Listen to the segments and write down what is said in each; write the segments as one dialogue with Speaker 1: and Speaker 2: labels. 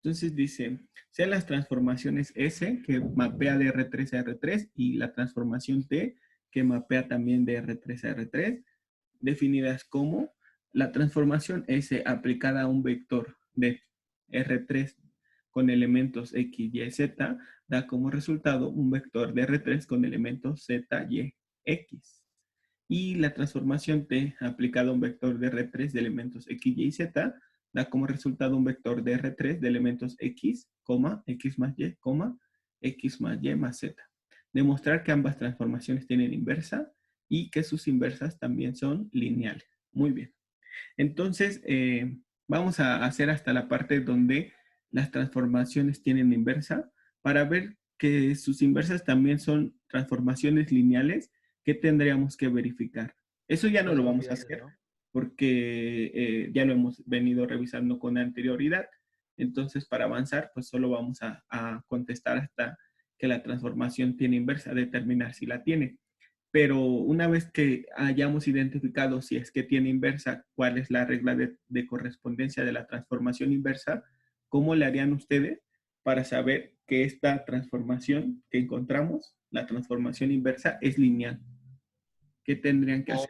Speaker 1: Entonces dice, sean las transformaciones S, que mapea de R3 a R3, y la transformación T, que mapea también de R3 a R3, definidas como la transformación S aplicada a un vector de R3 con elementos X, Y, Z, da como resultado un vector de R3 con elementos Z, Y, X. Y la transformación T aplicada a un vector de R3 de elementos X, Y, Z, da como resultado un vector de R3 de elementos X, X más Y, X más Y más Z. Demostrar que ambas transformaciones tienen inversa y que sus inversas también son lineales. Muy bien. Entonces, vamos a hacer hasta la parte donde las transformaciones tienen inversa para ver que sus inversas también son transformaciones lineales que tendríamos que verificar. Eso ya no lo vamos a hacer porque ya lo hemos venido revisando con anterioridad. Entonces, para avanzar, pues solo vamos a contestar hasta que la transformación tiene inversa, determinar si la tiene. Pero una vez que hayamos identificado si es que tiene inversa, cuál es la regla de correspondencia de la transformación inversa, ¿cómo le harían ustedes para saber que esta transformación que encontramos, la transformación inversa, es lineal? ¿Qué tendrían que hacer?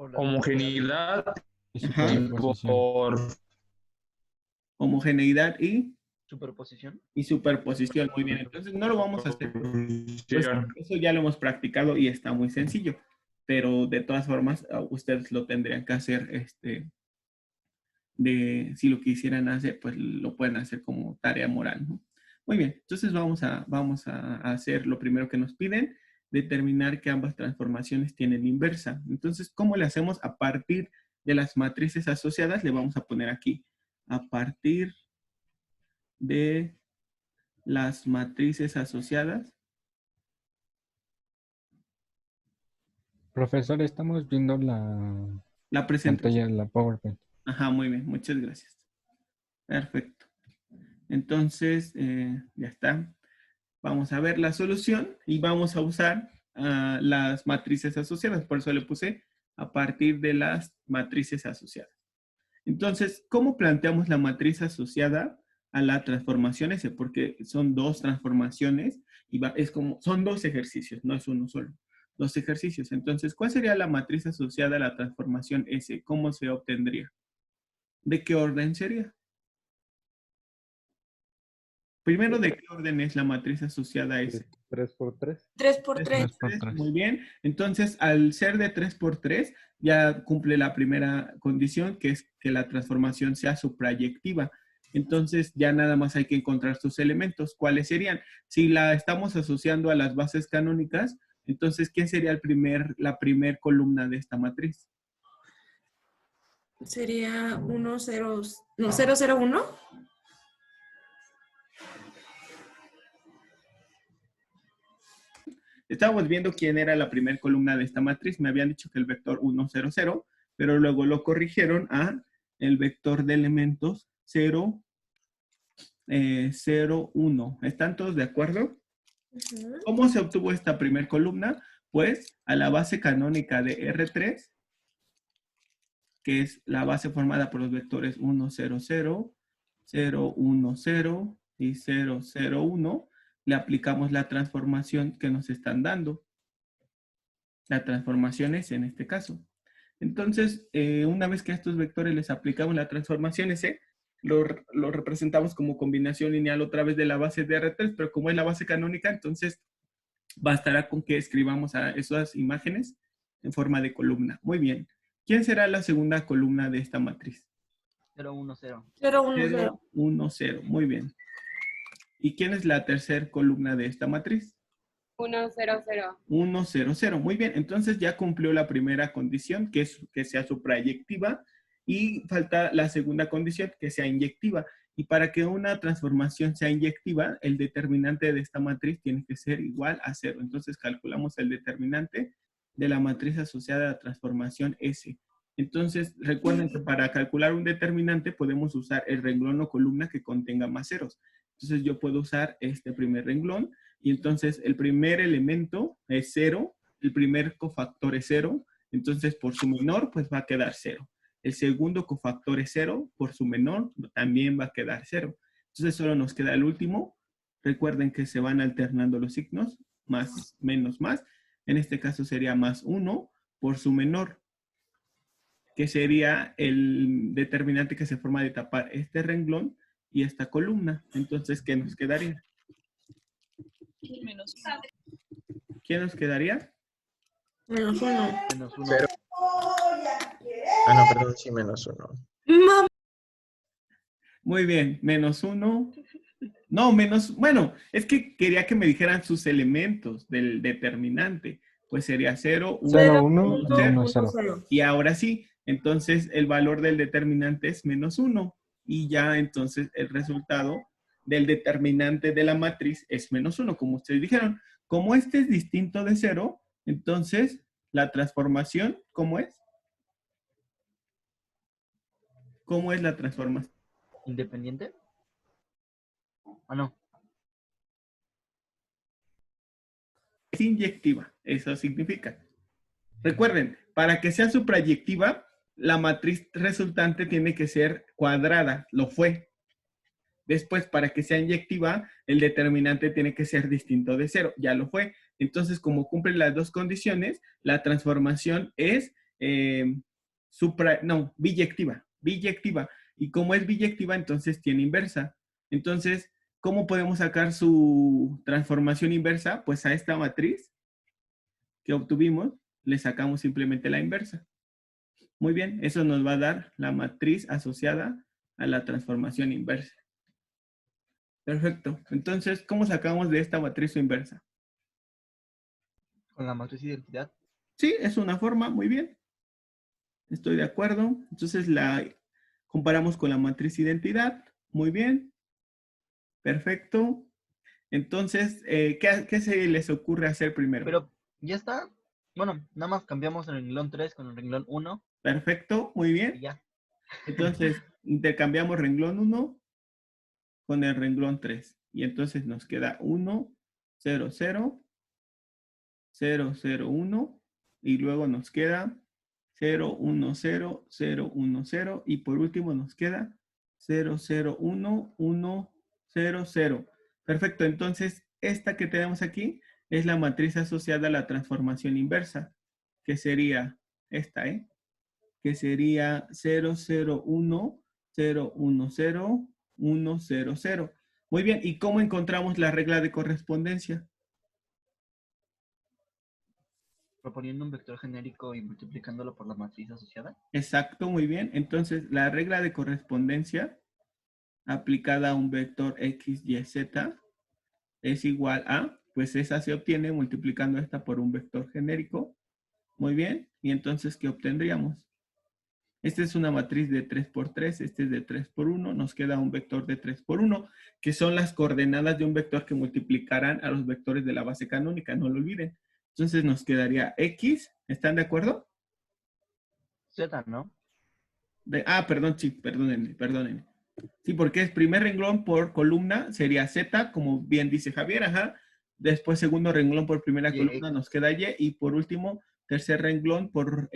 Speaker 2: Homogeneidad
Speaker 3: Y
Speaker 1: Ajá.
Speaker 3: superposición.
Speaker 2: por
Speaker 1: Homogeneidad
Speaker 4: Superposición.
Speaker 1: y superposición. Muy bien, entonces no lo vamos a hacer. Pues eso ya lo hemos practicado y está muy sencillo. Pero de todas formas, ustedes lo tendrían que hacer, si lo quisieran hacer, pues lo pueden hacer como tarea moral, ¿no? Muy bien, entonces vamos a hacer lo primero que nos piden, determinar que ambas transformaciones tienen inversa. Entonces, ¿cómo le hacemos? A partir de las matrices asociadas, le vamos a poner aquí, a partir de las matrices asociadas.
Speaker 3: Profesor, estamos viendo la
Speaker 1: presentación.
Speaker 3: pantalla de la PowerPoint.
Speaker 1: Ajá, muy bien, muchas gracias. Perfecto. Entonces, ya está. Vamos a ver la solución y vamos a usar las matrices asociadas. Por eso le puse a partir de las matrices asociadas. Entonces, ¿cómo planteamos la matriz asociada a la transformación S? Porque son dos transformaciones y son dos ejercicios, no es uno solo. Dos ejercicios. Entonces, ¿cuál sería la matriz asociada a la transformación S? ¿Cómo se obtendría? ¿De qué orden sería? Primero, ¿de qué orden es la matriz asociada a S?
Speaker 5: 3 por 3.
Speaker 6: 3 por 3.
Speaker 3: 3 por 3.
Speaker 1: Muy bien. Entonces, al ser de 3 por 3, ya cumple la primera condición, que es que la transformación sea suprayectiva. Entonces, ya nada más hay que encontrar sus elementos. ¿Cuáles serían? Si la estamos asociando a las bases canónicas, entonces, ¿quién sería la primer columna de esta matriz?
Speaker 6: Sería 1, 0, no, 0, 0, 1.
Speaker 1: Estábamos viendo quién era la primera columna de esta matriz. Me habían dicho que el vector 1, 0, 0, pero luego lo corrigieron a el vector de elementos 0, 0, 1. ¿Están todos de acuerdo? ¿Cómo se obtuvo esta primera columna? Pues a la base canónica de R3, que es la base formada por los vectores 1, 0, 0, 0, 1, 0 y 0, 0, 1, le aplicamos la transformación que nos están dando. La transformación S en este caso. Entonces, una vez que a estos vectores les aplicamos la transformación S, lo representamos como combinación lineal otra vez de la base de R3, pero como es la base canónica, entonces bastará con que escribamos a esas imágenes en forma de columna. Muy bien. ¿Quién será la segunda columna de esta matriz?
Speaker 4: 0, 1, 0.
Speaker 6: 0, 1, 0.
Speaker 1: 0, 1, 0. Muy bien. ¿Y quién es la tercera columna de esta matriz?
Speaker 7: 1, 0, 0.
Speaker 1: 1, 0, 0. Muy bien. Entonces ya cumplió la primera condición, que es que sea suprayectiva, y falta la segunda condición, que sea inyectiva. Y para que una transformación sea inyectiva, el determinante de esta matriz tiene que ser igual a 0. Entonces calculamos el determinante de la matriz asociada a la transformación S. Entonces, recuerden que para calcular un determinante podemos usar el renglón o columna que contenga más ceros. Entonces, yo puedo usar este primer renglón y entonces el primer elemento es 0, el primer cofactor es 0, entonces por su menor pues va a quedar 0. El segundo cofactor es 0, por su menor también va a quedar 0. Entonces solo nos queda el último. Recuerden que se van alternando los signos, más, menos, más. En este caso sería más 1 por su menor, que sería el determinante que se forma de tapar este renglón y esta columna. Entonces, ¿qué nos quedaría?
Speaker 5: Menos 1.
Speaker 1: ¿Qué nos quedaría?
Speaker 6: Menos 1.
Speaker 4: Menos 1.
Speaker 8: Cero. Ah, no, perdón, sí, menos 1.
Speaker 1: Muy bien, menos 1. No, menos, bueno, es que quería que me dijeran sus elementos del determinante. Pues sería 0, 1,
Speaker 3: 0, 1,
Speaker 1: 0.
Speaker 3: 1, 0.
Speaker 1: Y ahora sí, entonces el valor del determinante es menos 1. Y ya entonces el resultado del determinante de la matriz es menos 1, como ustedes dijeron. Como este es distinto de 0, entonces la transformación, ¿cómo es? ¿Cómo es la transformación?
Speaker 4: ¿Independiente? Ah, no.
Speaker 1: Es inyectiva, eso significa. Recuerden, para que sea suprayectiva, la matriz resultante tiene que ser cuadrada, lo fue. Después, para que sea inyectiva, el determinante tiene que ser distinto de 0, ya lo fue. Entonces, como cumple las dos condiciones, la transformación es biyectiva. Y como es biyectiva, entonces tiene inversa. Entonces, ¿cómo podemos sacar su transformación inversa? Pues a esta matriz que obtuvimos, le sacamos simplemente la inversa. Muy bien, eso nos va a dar la matriz asociada a la transformación inversa. Perfecto. Entonces, ¿cómo sacamos de esta matriz su inversa?
Speaker 4: Con la matriz de identidad.
Speaker 1: Sí, es una forma, muy bien. Estoy de acuerdo. Entonces la comparamos con la matriz identidad. Muy bien. Perfecto. Entonces, ¿qué se les ocurre hacer primero?
Speaker 4: Pero ya está. Bueno, nada más cambiamos el renglón 3 con el renglón 1.
Speaker 1: Perfecto, muy
Speaker 4: Y
Speaker 1: bien.
Speaker 4: ya.
Speaker 1: Entonces, intercambiamos renglón 1 con el renglón 3. Y entonces nos queda 1, 0, 0, 0, 0, 1. Y luego nos queda 0, 1, 0, 0, 1, 0. Y por último nos queda 0, 0, 1, 1, 0, 0. Perfecto. Entonces, esta que tenemos aquí es la matriz asociada a la transformación inversa, que sería esta, que sería 0, 0, 1, 0, 1, 0, 1, 0, 0. Muy bien, ¿y cómo encontramos la regla de correspondencia?
Speaker 4: Proponiendo un vector genérico y multiplicándolo por la matriz asociada.
Speaker 1: Exacto, muy bien. Entonces, la regla de correspondencia aplicada a un vector x, y, z es igual a, pues esa se obtiene multiplicando esta por un vector genérico. Muy bien. Y entonces, ¿qué obtendríamos? Esta es una matriz de 3 por 3, este es de 3 por 1, nos queda un vector de 3 por 1, que son las coordenadas de un vector que multiplicarán a los vectores de la base canónica, no lo olviden. Entonces nos quedaría x, ¿están de acuerdo?
Speaker 4: Z, ¿no?
Speaker 1: Perdón, sí, perdónenme. Sí, porque es primer renglón por columna, sería z, como bien dice Javier, ajá. Después segundo renglón por primera columna nos queda y, y por último, tercer renglón por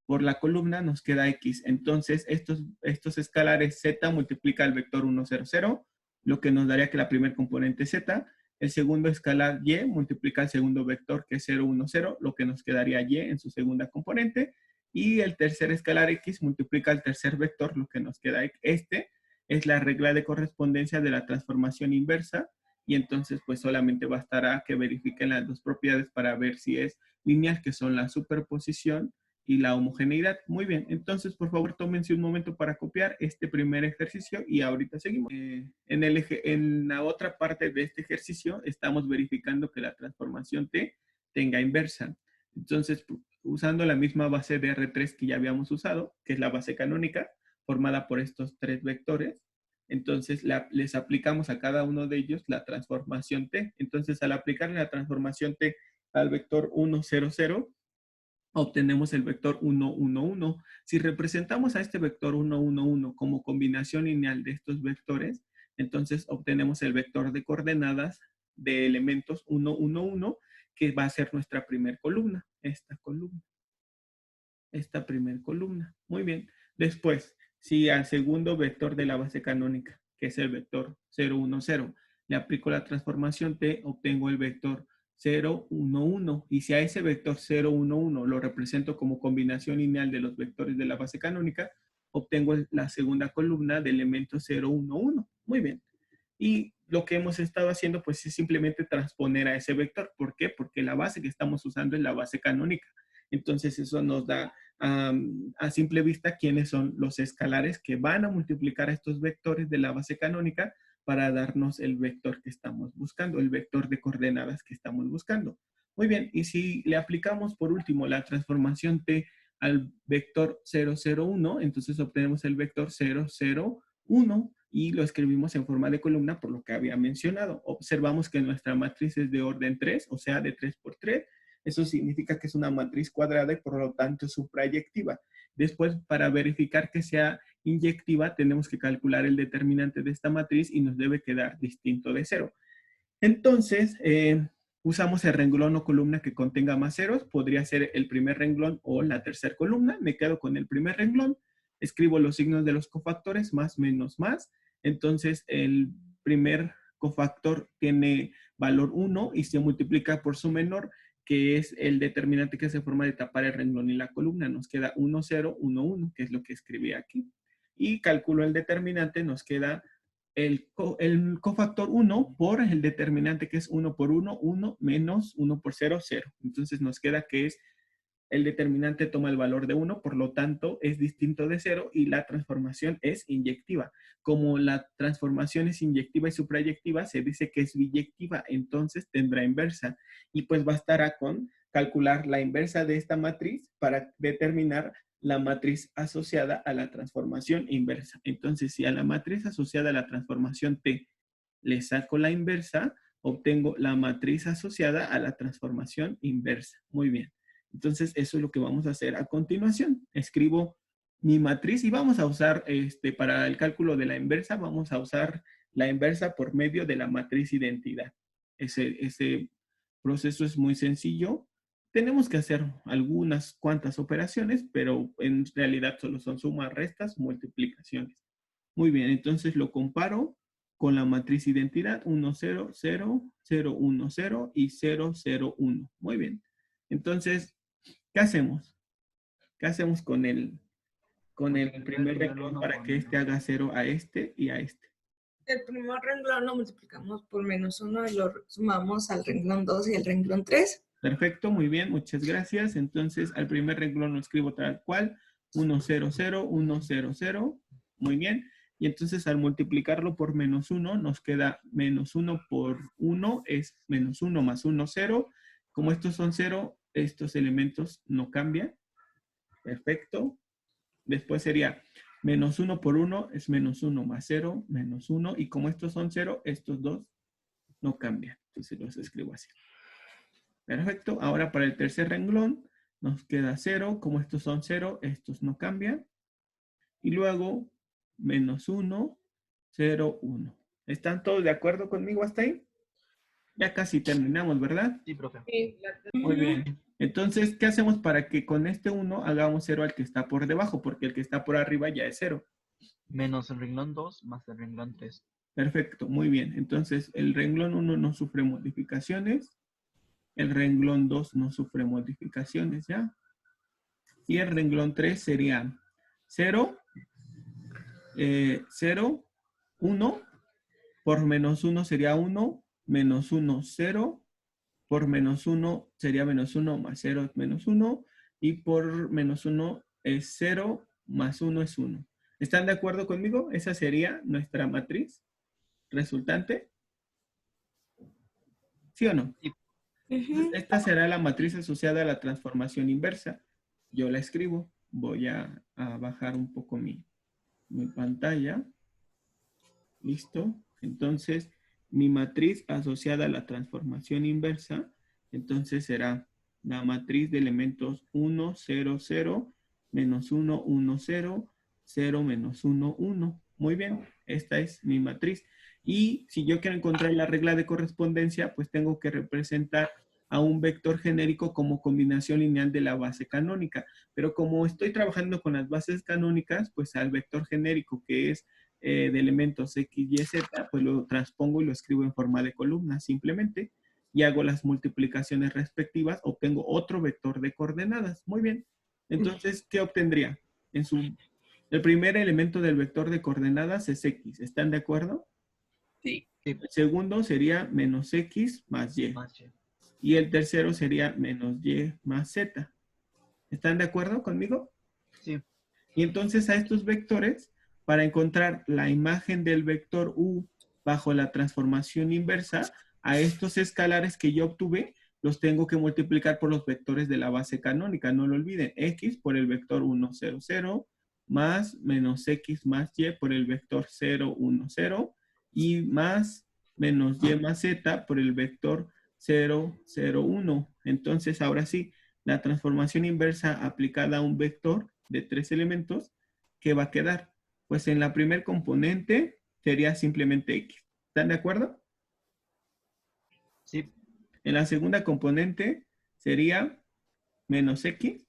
Speaker 1: por la columna nos queda x. Entonces, estos escalares z multiplica el vector 1, 0, 0, lo que nos daría que la primer componente es z. El segundo escalar y multiplica el segundo vector, que es 0, 1, 0, lo que nos quedaría y en su segunda componente. Y el tercer escalar x multiplica el tercer vector, lo que nos queda. Este es la regla de correspondencia de la transformación inversa. Y entonces, pues solamente bastará que verifiquen las dos propiedades para ver si es lineal, que son la superposición y la homogeneidad. Muy bien, entonces por favor tómense un momento para copiar este primer ejercicio y ahorita seguimos. En la otra parte de este ejercicio estamos verificando que la transformación T tenga inversa. Entonces, usando la misma base de R3 que ya habíamos usado, que es la base canónica, formada por estos tres vectores, entonces les aplicamos a cada uno de ellos la transformación T. Entonces, al aplicarle la transformación T al vector 1, 0, 0, obtenemos el vector 1, 1, 1. Si representamos a este vector 1, 1, 1 como combinación lineal de estos vectores, entonces obtenemos el vector de coordenadas de elementos 1, 1, 1, que va a ser nuestra primer columna, esta primer columna. Muy bien. Después, si al segundo vector de la base canónica, que es el vector 0, 1, 0, le aplico la transformación t, obtengo el vector 0, 1, 1. Y si a ese vector 0, 1, 1 lo represento como combinación lineal de los vectores de la base canónica, obtengo la segunda columna de elemento 0, 1, 1. Muy bien. Y lo que hemos estado haciendo pues es simplemente transponer a ese vector. ¿Por qué? Porque la base que estamos usando es la base canónica. Entonces eso nos da a simple vista quiénes son los escalares que van a multiplicar a estos vectores de la base canónica para darnos el vector que estamos buscando, el vector de coordenadas que estamos buscando. Muy bien, y si le aplicamos por último la transformación t al vector 0, 0, 1, entonces obtenemos el vector 0, 0, 1 y lo escribimos en forma de columna por lo que había mencionado. Observamos que nuestra matriz es de orden 3, o sea, de 3 por 3. Eso significa que es una matriz cuadrada y por lo tanto es suprayectiva. Después, para verificar que sea inyectiva, tenemos que calcular el determinante de esta matriz y nos debe quedar distinto de 0. Entonces, usamos el renglón o columna que contenga más ceros. Podría ser el primer renglón o la tercera columna. Me quedo con el primer renglón. Escribo los signos de los cofactores, más, menos, más. Entonces, el primer cofactor tiene valor 1 y se multiplica por su menor, que es el determinante que se forma de tapar el renglón y la columna. Nos queda 1, 0, 1, 1, que es lo que escribí aquí. Y calculo el determinante, nos queda el cofactor 1 por el determinante que es 1 por 1, 1 menos 1 por 0, 0. Entonces nos queda que es el determinante toma el valor de 1, por lo tanto es distinto de 0 y la transformación es inyectiva. Como la transformación es inyectiva y suprayectiva, se dice que es biyectiva, entonces tendrá inversa. Y pues bastará con calcular la inversa de esta matriz para determinar la matriz asociada a la transformación inversa. Entonces, si a la matriz asociada a la transformación T le saco la inversa, obtengo la matriz asociada a la transformación inversa. Muy bien. Entonces, eso es lo que vamos a hacer a continuación. Escribo mi matriz y vamos a usar, para el cálculo de la inversa, vamos a usar la inversa por medio de la matriz identidad. Ese proceso es muy sencillo. Tenemos que hacer algunas cuantas operaciones, pero en realidad solo son sumas, restas, multiplicaciones. Muy bien, entonces lo comparo con la matriz identidad 1, 0, 0, 0, 1, 0 y 0, 0, 1. Muy bien. Entonces, ¿qué hacemos? ¿Qué hacemos con el primer renglón para que este haga 0 a este y a este?
Speaker 6: El primer renglón lo multiplicamos por -1 y lo sumamos al renglón 2 y al renglón 3.
Speaker 1: Perfecto, muy bien, muchas gracias. Entonces, al primer renglón lo escribo tal cual, 1, 0, 0, 1, 0, 0. Muy bien. Y entonces, al multiplicarlo por -1, nos queda -1 por 1 es -1 más 1, 0. Como estos son 0, estos elementos no cambian. Perfecto. Después sería -1 por 1 es -1 más 0, -1. Y como estos son 0, estos dos no cambian. Entonces los escribo así. Perfecto. Ahora para el tercer renglón nos queda 0. Como estos son 0, estos no cambian. Y luego -1, 0, 1. ¿Están todos de acuerdo conmigo hasta ahí? Ya casi terminamos, ¿verdad?
Speaker 4: Sí, profe.
Speaker 7: Sí,
Speaker 1: Muy bien. Entonces, ¿qué hacemos para que con este 1 hagamos 0 al que está por debajo? Porque el que está por arriba ya es 0.
Speaker 4: Menos el renglón 2 más el renglón 3.
Speaker 1: Perfecto, muy bien. Entonces, el renglón 1 no sufre modificaciones. El renglón 2 no sufre modificaciones, ¿ya? Y el renglón 3 sería 0, 0, 1. Por -1 sería 1, -1, 0. Por -1 sería -1 más 0 es -1. Y por -1 es 0 más 1 es 1. ¿Están de acuerdo conmigo? Esa sería nuestra matriz resultante. ¿Sí o no?
Speaker 4: Sí.
Speaker 1: Esta será la matriz asociada a la transformación inversa. Yo la escribo. Voy a bajar un poco mi pantalla. ¿Listo? Entonces, mi matriz asociada a la transformación inversa, entonces será la matriz de elementos 1, 0, 0, menos 1, 1, 0, 0, menos 1, 1. Muy bien, esta es mi matriz. Y si yo quiero encontrar la regla de correspondencia, pues tengo que representar a un vector genérico como combinación lineal de la base canónica. Pero como estoy trabajando con las bases canónicas, pues al vector genérico que es de elementos X, Y, Z, pues lo transpongo y lo escribo en forma de columna simplemente y hago las multiplicaciones respectivas, obtengo otro vector de coordenadas. Muy bien. Entonces, ¿qué obtendría? El primer elemento del vector de coordenadas es X. ¿Están de acuerdo?
Speaker 6: Sí.
Speaker 1: El segundo sería menos X más Y.
Speaker 4: Más Y.
Speaker 1: Y el tercero sería menos Y más Z. ¿Están de acuerdo conmigo?
Speaker 4: Sí.
Speaker 1: Y entonces a estos vectores, para encontrar la imagen del vector U bajo la transformación inversa, a estos escalares que yo obtuve, los tengo que multiplicar por los vectores de la base canónica. No lo olviden. X por el vector 1, 0, 0, más menos X más Y por el vector 0, 1, 0, y más menos Y más Z por el vector 0, 0, 1. Entonces, ahora sí, la transformación inversa aplicada a un vector de 3 elementos, ¿qué va a quedar? Pues en la primer componente sería simplemente X. ¿Están de acuerdo?
Speaker 4: Sí.
Speaker 1: En la segunda componente sería menos X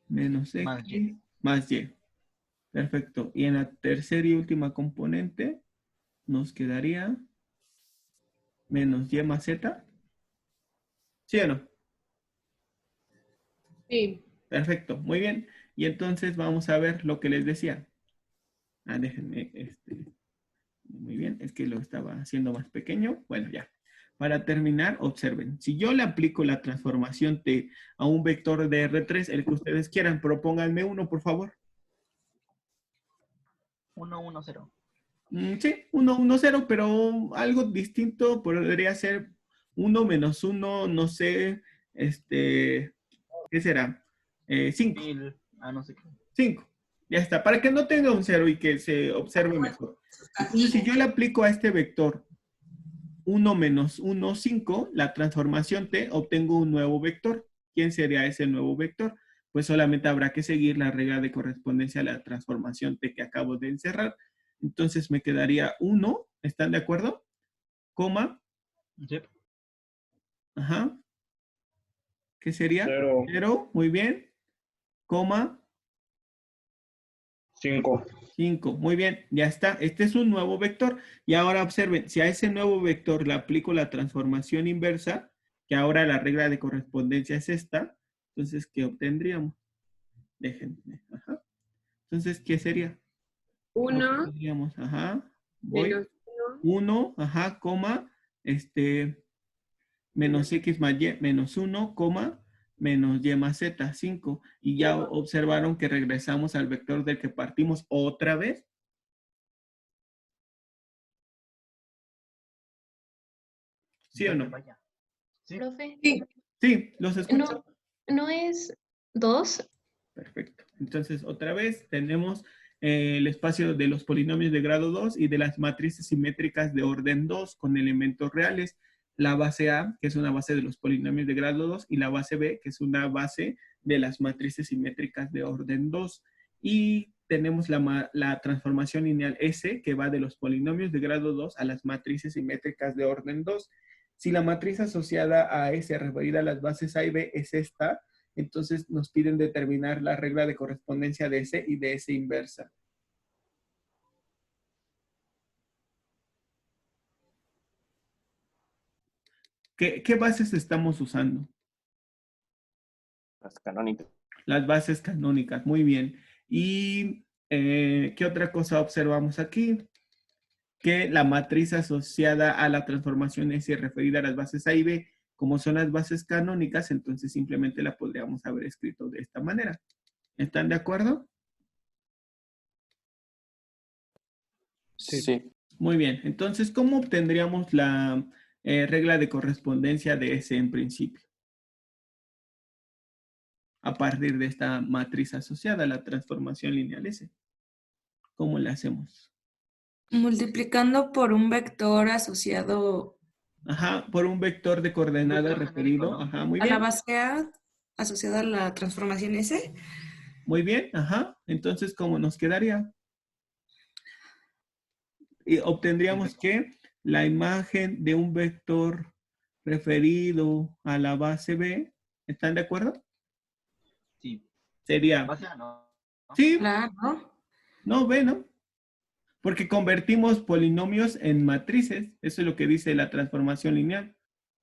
Speaker 4: Más Y.
Speaker 1: más Y. Perfecto. Y en la tercera y última componente nos quedaría menos Y más Z. ¿Sí o no?
Speaker 7: Sí.
Speaker 1: Perfecto. Muy bien. Y entonces vamos a ver lo que les decía. Déjenme, muy bien, es que lo estaba haciendo más pequeño. Bueno, ya. Para terminar, observen. Si yo le aplico la transformación T a un vector de R3, el que ustedes quieran, propónganme uno, por favor.
Speaker 4: 1, 1, 0.
Speaker 1: Sí, 1, 1, 0, pero algo distinto podría ser 1 menos 1, no sé, ¿qué será? 5.
Speaker 4: 1000. No sé qué.
Speaker 1: 5. Ya está, para que no tenga un 0 y que se observe mejor. Entonces, si yo le aplico a este vector 1 menos 1, 5, la transformación T, obtengo un nuevo vector. ¿Quién sería ese nuevo vector? Pues solamente habrá que seguir la regla de correspondencia a la transformación T que acabo de encerrar. Entonces me quedaría 1, ¿están de acuerdo? Coma.
Speaker 4: Yep.
Speaker 1: Ajá. ¿Qué sería?
Speaker 2: 0,
Speaker 1: 0, muy bien. Coma.
Speaker 2: 5.
Speaker 1: 5, muy bien, ya está. Este es un nuevo vector. Y ahora observen, si a ese nuevo vector le aplico la transformación inversa, que ahora la regla de correspondencia es esta, entonces, ¿qué obtendríamos? Déjenme. Ajá. Entonces, ¿qué sería?
Speaker 7: 1
Speaker 1: Obtendríamos, ajá, voy.
Speaker 7: menos
Speaker 1: 1, ajá, coma, menos X más Y, menos 1, coma, menos Y más Z, 5. Y ya observaron que regresamos al vector del que partimos otra vez. ¿Sí o no?
Speaker 4: Vaya. Sí.
Speaker 5: Profe,
Speaker 1: Sí, los escucho.
Speaker 5: ¿no es 2?
Speaker 1: Perfecto. Entonces, otra vez tenemos el espacio de los polinomios de grado 2 y de las matrices simétricas de orden 2 con elementos reales. La base A, que es una base de los polinomios de grado 2, y la base B, que es una base de las matrices simétricas de orden 2. Y tenemos la transformación lineal S, que va de los polinomios de grado 2 a las matrices simétricas de orden 2. Si la matriz asociada a S referida a las bases A y B es esta, entonces nos piden determinar la regla de correspondencia de S y de S inversa. ¿Qué bases estamos usando?
Speaker 8: Las canónicas.
Speaker 1: Las bases canónicas, muy bien. ¿Y qué otra cosa observamos aquí? Que la matriz asociada a la transformación S referida a las bases A y B, como son las bases canónicas, entonces simplemente la podríamos haber escrito de esta manera. ¿Están de acuerdo?
Speaker 2: Sí.
Speaker 1: Muy bien. Entonces, ¿cómo obtendríamos la regla de correspondencia de S en principio? A partir de esta matriz asociada a la transformación lineal S. ¿Cómo le hacemos?
Speaker 6: Multiplicando por un vector asociado
Speaker 1: Ajá, por un vector de coordenadas
Speaker 4: Vector
Speaker 1: referido.
Speaker 4: genérico, ¿no?
Speaker 1: Ajá, muy
Speaker 6: a la
Speaker 1: bien.
Speaker 6: base A asociada a la transformación S.
Speaker 1: Muy bien, ajá. Entonces, ¿cómo nos quedaría? Y obtendríamos que la imagen de un vector referido a la base B. ¿Están de acuerdo?
Speaker 4: Sí.
Speaker 1: Sería...
Speaker 4: Base A, ¿no?
Speaker 1: Sí,
Speaker 6: Claro.
Speaker 1: no, B, ¿no? Porque convertimos polinomios en matrices. Eso es lo que dice la transformación lineal.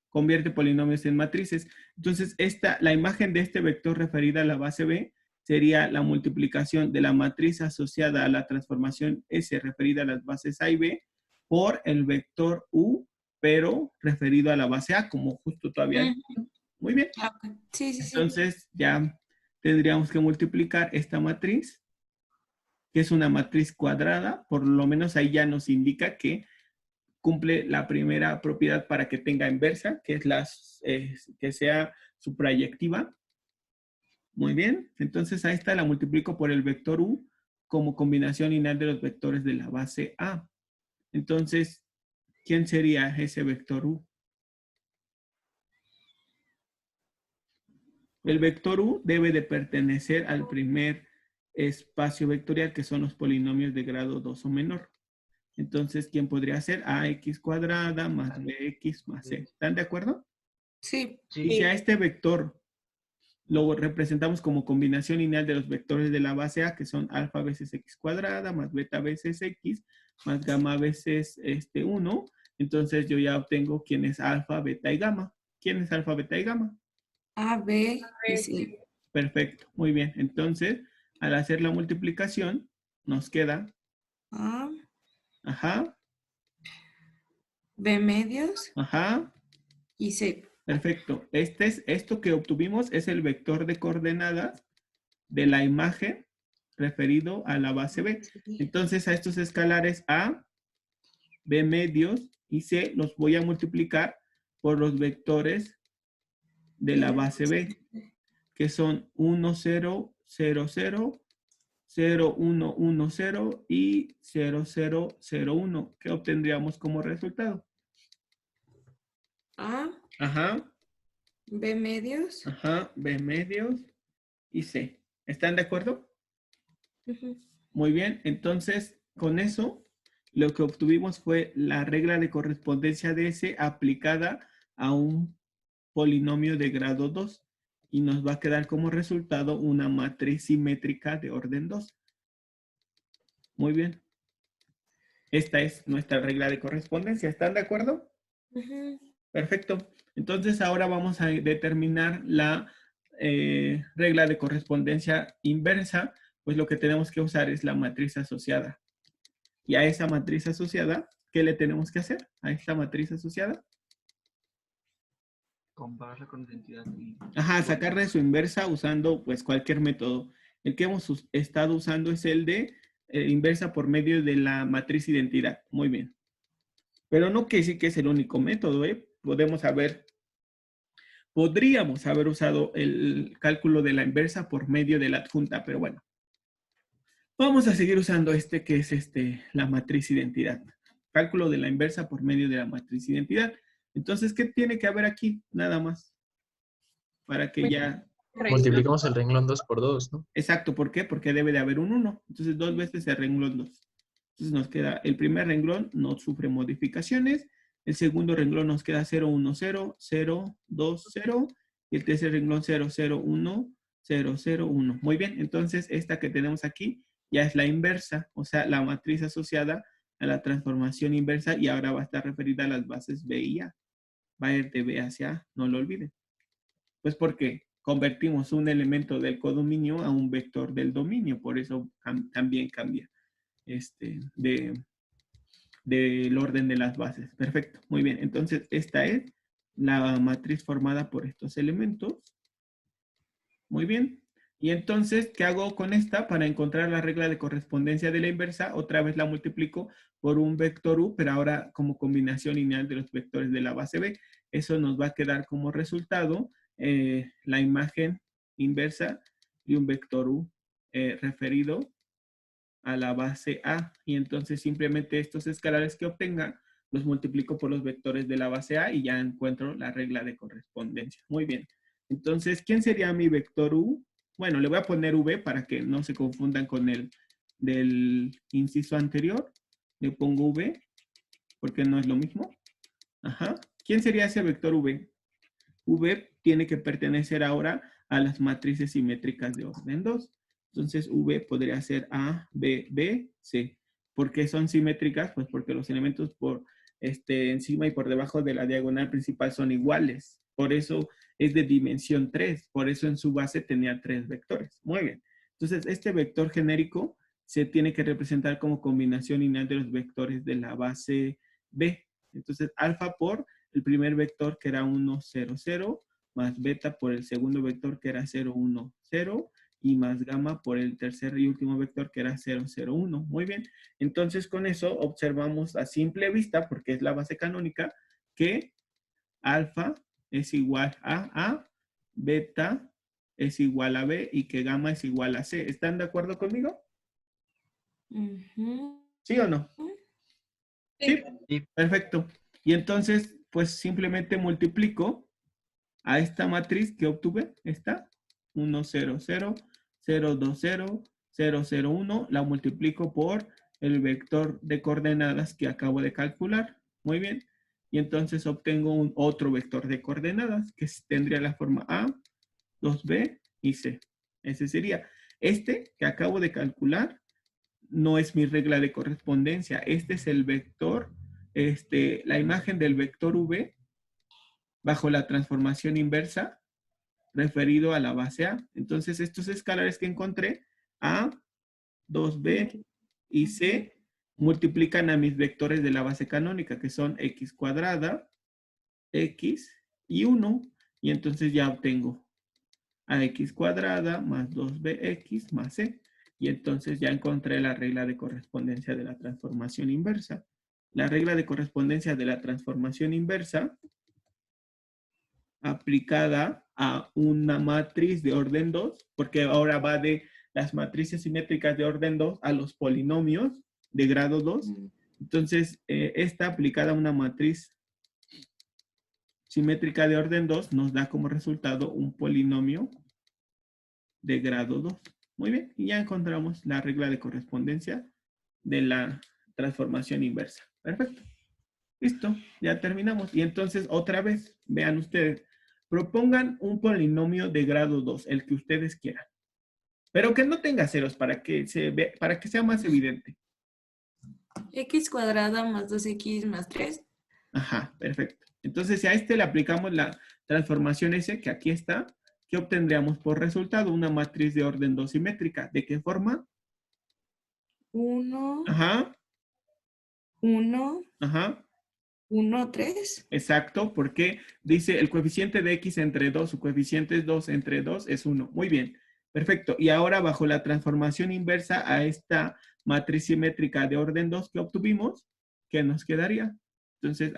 Speaker 1: Convierte polinomios en matrices. Entonces, la imagen de este vector referida a la base B sería la multiplicación de la matriz asociada a la transformación S referida a las bases A y B por el vector U, pero referido a la base A, como justo todavía. Muy bien.
Speaker 6: Ok. Sí, sí, sí.
Speaker 1: Entonces, ya tendríamos que multiplicar esta matriz, que es una matriz cuadrada. Por lo menos ahí ya nos indica que cumple la primera propiedad para que tenga inversa, que es que sea suprayectiva. Muy bien, entonces a esta la multiplico por el vector U como combinación lineal de los vectores de la base A. Entonces, ¿quién sería ese vector U? El vector U debe de pertenecer al primer espacio vectorial, que son los polinomios de grado 2 o menor. Entonces, ¿quién podría ser? AX cuadrada más BX más C. ¿Están de acuerdo?
Speaker 6: Sí.
Speaker 1: Y si a este vector lo representamos como combinación lineal de los vectores de la base A, que son alfa veces X cuadrada, más beta veces X, más gamma veces 1, entonces yo ya obtengo quién es alfa, beta y gamma. ¿Quién es alfa, beta y gamma?
Speaker 6: A, B y C.
Speaker 1: Perfecto, muy bien. Entonces, al hacer la multiplicación, nos queda
Speaker 6: A,
Speaker 1: ajá,
Speaker 6: B medios
Speaker 1: ajá,
Speaker 6: y C.
Speaker 1: perfecto. Esto que obtuvimos es el vector de coordenadas de la imagen referido a la base B. Entonces, a estos escalares A, B medios y C los voy a multiplicar por los vectores de la base B, que son 1, 0, 0, 0, 0, 1, 1, 0 y 0, 0, 0, 1. ¿Qué obtendríamos como resultado?
Speaker 6: A,
Speaker 1: Ajá,
Speaker 6: B medios.
Speaker 1: ajá, B medios y C. ¿Están de acuerdo?
Speaker 6: Ujú.
Speaker 1: Muy bien, entonces con eso lo que obtuvimos fue la regla de correspondencia de S aplicada a un polinomio de grado 2 y nos va a quedar como resultado una matriz simétrica de orden 2. Muy bien. Esta es nuestra regla de correspondencia. ¿Están de acuerdo?
Speaker 6: Ujú.
Speaker 1: Perfecto. Entonces ahora vamos a determinar la regla de correspondencia inversa. Pues lo que tenemos que usar es la matriz asociada. Y a esa matriz asociada, ¿qué le tenemos que hacer? A esta matriz asociada.
Speaker 4: Compararla con identidad.
Speaker 1: Ajá, sacarle su inversa usando pues cualquier método. El que hemos estado usando es el de inversa por medio de la matriz identidad. Muy bien. Pero no quiere decir que es el único método, ¿eh? Podríamos haber usado el cálculo de la inversa por medio de la adjunta, pero bueno. Vamos a seguir usando que es la matriz identidad. Cálculo de la inversa por medio de la matriz identidad. Entonces, ¿qué tiene que haber aquí? Nada más. Para que ya...
Speaker 8: Multiplicamos el renglón 2 por 2, ¿no?
Speaker 1: Exacto, ¿por qué? Porque debe de haber un 1. Entonces, 2 veces el renglón 2. Entonces, nos queda el primer renglón, no sufre modificaciones. El segundo renglón nos queda 0, 1, 0, 0, 2, 0. Y el tercer renglón 0, 0, 1, 0, 0, 1. Muy bien, entonces esta que tenemos aquí ya es la inversa, o sea, la matriz asociada a la transformación inversa y ahora va a estar referida a las bases B y A. Va a ir de B hacia A, no lo olviden. Pues porque convertimos un elemento del codominio a un vector del dominio, por eso también cambia del orden de las bases. Perfecto, muy bien. Entonces, esta es la matriz formada por estos elementos. Muy bien. Y entonces, ¿qué hago con esta? Para encontrar la regla de correspondencia de la inversa, otra vez la multiplico por un vector U, pero ahora como combinación lineal de los vectores de la base B. Eso nos va a quedar como resultado la imagen inversa de un vector U referido a la base A. Y entonces simplemente estos escalares que obtenga los multiplico por los vectores de la base A y ya encuentro la regla de correspondencia. Muy bien. Entonces, ¿quién sería mi vector U? Bueno, le voy a poner V para que no se confundan con el del inciso anterior. Le pongo V porque no es lo mismo. Ajá. ¿quién sería ese vector V? V tiene que pertenecer ahora a las matrices simétricas de orden 2. Entonces, V podría ser A, B, B, C. ¿Por qué son simétricas? Pues porque los elementos por encima y por debajo de la diagonal principal son iguales. Por eso es de dimensión 3. Por eso en su base tenía 3 vectores. Muy bien. Entonces, este vector genérico se tiene que representar como combinación lineal de los vectores de la base B. Entonces, alfa por el primer vector que era 1, 0, 0, más beta por el segundo vector que era 0, 1, 0, y más gamma por el tercer y último vector que era 0, 0, 1. Muy bien. Entonces, con eso observamos a simple vista, porque es la base canónica, que alfa es igual a A, beta es igual a B y que gamma es igual a C. ¿Están de acuerdo conmigo? ¿Sí o no? Sí.
Speaker 4: Sí.
Speaker 1: Perfecto. Y entonces, pues simplemente multiplico a esta matriz que obtuve, esta, 1, 0, 0, 0, 2, 0, 0, 0, 1, la multiplico por el vector de coordenadas que acabo de calcular. Muy bien. Y entonces obtengo un otro vector de coordenadas que tendría la forma A, 2B y C. Ese sería. Este que acabo de calcular no es mi regla de correspondencia. Este es el vector, la imagen del vector V bajo la transformación inversa referido a la base A. Entonces, estos escalares que encontré, A, 2B y C, multiplican a mis vectores de la base canónica, que son x cuadrada, x y 1. Y entonces ya obtengo ax cuadrada más 2bx más c. Y entonces ya encontré la regla de correspondencia de la transformación inversa. La regla de correspondencia de la transformación inversa aplicada a una matriz de orden 2, porque ahora va de las matrices simétricas de orden 2 a los polinomios de grado 2. Entonces, esta aplicada a una matriz simétrica de orden 2 nos da como resultado un polinomio de grado 2. Muy bien, y ya encontramos la regla de correspondencia de la transformación inversa. Perfecto. Listo, ya terminamos. Y entonces, otra vez, vean ustedes, propongan un polinomio de grado 2, el que ustedes quieran. Pero que no tenga ceros para que sea más evidente.
Speaker 6: X cuadrada más 2x más 3.
Speaker 1: Ajá, perfecto. Entonces, si a este le aplicamos la transformación S, que aquí está, ¿qué obtendríamos por resultado? Una matriz de orden 2 simétrica. ¿De qué forma?
Speaker 6: 1,
Speaker 1: Ajá,
Speaker 6: 1,
Speaker 1: ajá.
Speaker 6: 1, 3.
Speaker 1: Exacto, porque dice el coeficiente de x entre 2, su coeficiente es 2 entre 2 es 1. Muy bien, perfecto. Y ahora bajo la transformación inversa a esta matriz simétrica de orden 2 que obtuvimos, ¿qué nos quedaría? Entonces,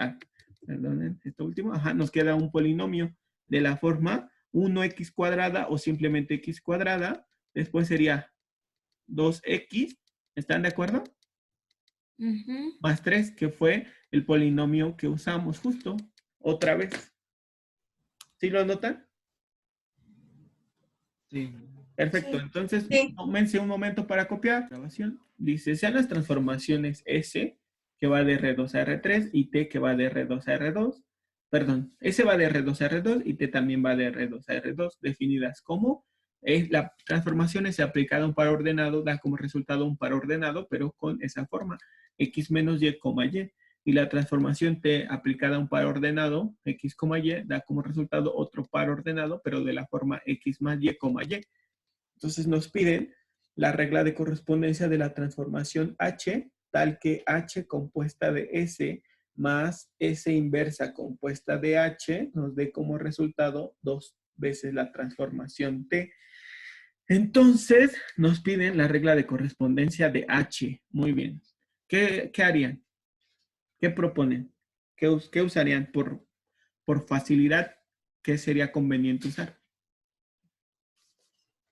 Speaker 1: perdonen, esto último, ajá, nos queda un polinomio de la forma 1x cuadrada o simplemente x cuadrada. Después sería 2x, ¿están de acuerdo? Más 3, que fue el polinomio que usamos justo otra vez. ¿Sí lo anotan?
Speaker 4: Sí.
Speaker 1: Perfecto,
Speaker 6: Sí.
Speaker 1: entonces
Speaker 6: Sí.
Speaker 1: tómense un momento para copiar. Grabación. Dice, sean las transformaciones S, que va de R2 a R3, y T, que va de R2 a R2. Perdón, S va de R2 a R2 y T también va de R2 a R2, definidas como la transformación S aplicada a un par ordenado da como resultado un par ordenado, pero con esa forma, X menos Y, Y. Y la transformación T aplicada a un par ordenado, X, Y, da como resultado otro par ordenado, pero de la forma X más Y, Y. Entonces nos piden la regla de correspondencia de la transformación H, tal que H compuesta de S más S inversa compuesta de H nos dé como resultado 2 veces la transformación T. Entonces nos piden la regla de correspondencia de H. Muy bien. ¿Qué harían? ¿Qué proponen? ¿Qué usarían por facilidad? ¿Qué sería conveniente usar?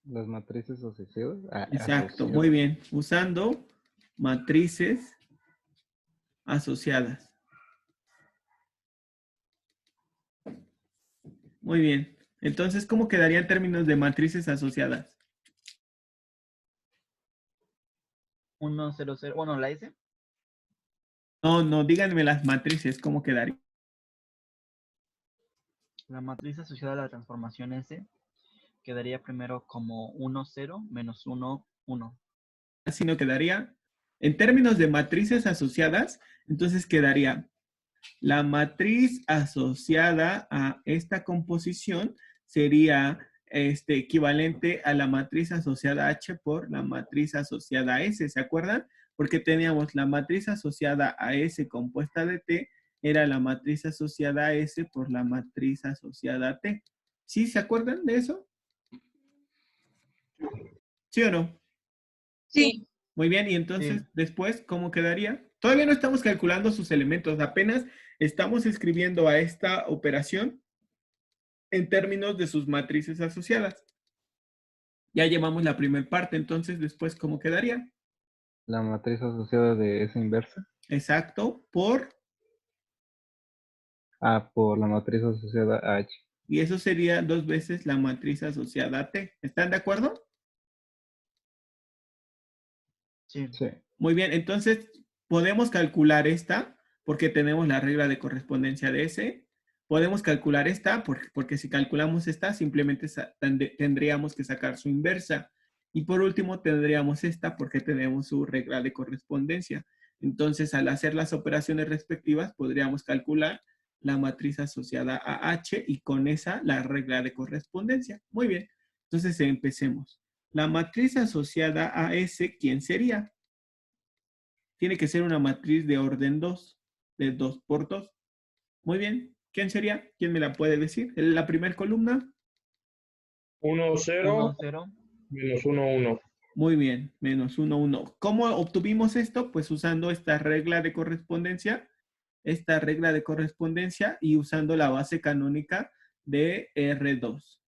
Speaker 3: Las matrices asociadas.
Speaker 1: Exacto, muy bien. Usando matrices asociadas. Muy bien. Entonces, ¿cómo quedaría en términos de matrices asociadas?
Speaker 4: 1, 0, 0. Bueno, la S.
Speaker 1: No, díganme las matrices, ¿cómo quedaría?
Speaker 4: La matriz asociada a la transformación S quedaría primero como 1, 0, menos 1, 1.
Speaker 1: Así no quedaría. En términos de matrices asociadas, entonces quedaría la matriz asociada a esta composición sería equivalente a la matriz asociada H por la matriz asociada a S, ¿se acuerdan? Porque teníamos la matriz asociada a S compuesta de T, era la matriz asociada a S por la matriz asociada a T. ¿Sí se acuerdan de eso? ¿Sí o no?
Speaker 6: Sí.
Speaker 1: Muy bien, y entonces
Speaker 4: Sí.
Speaker 1: después, ¿cómo quedaría? Todavía no estamos calculando sus elementos, apenas estamos escribiendo a esta operación en términos de sus matrices asociadas. Ya llevamos la primera parte, entonces después, ¿cómo quedaría?
Speaker 3: La matriz asociada de S inversa.
Speaker 1: Exacto, por,
Speaker 3: Por la matriz asociada a H.
Speaker 1: y eso sería 2 veces la matriz asociada a T. ¿Están de acuerdo?
Speaker 4: Sí.
Speaker 3: Sí.
Speaker 1: Muy bien, entonces podemos calcular esta porque tenemos la regla de correspondencia de S. Podemos calcular esta porque si calculamos esta simplemente tendríamos que sacar su inversa. Y por último tendríamos esta porque tenemos su regla de correspondencia. Entonces al hacer las operaciones respectivas podríamos calcular la matriz asociada a H y con esa la regla de correspondencia. Muy bien, entonces empecemos. La matriz asociada a S, ¿quién sería? Tiene que ser una matriz de orden 2, de 2 por 2. Muy bien. ¿Quién sería? ¿Quién me la puede decir? La primera columna.
Speaker 2: 1, 0,
Speaker 4: 1, 0.
Speaker 2: menos 1, 1.
Speaker 1: Muy bien. Menos 1, 1. ¿Cómo obtuvimos esto? Pues usando esta regla de correspondencia. Esta regla de correspondencia y usando la base canónica de R2,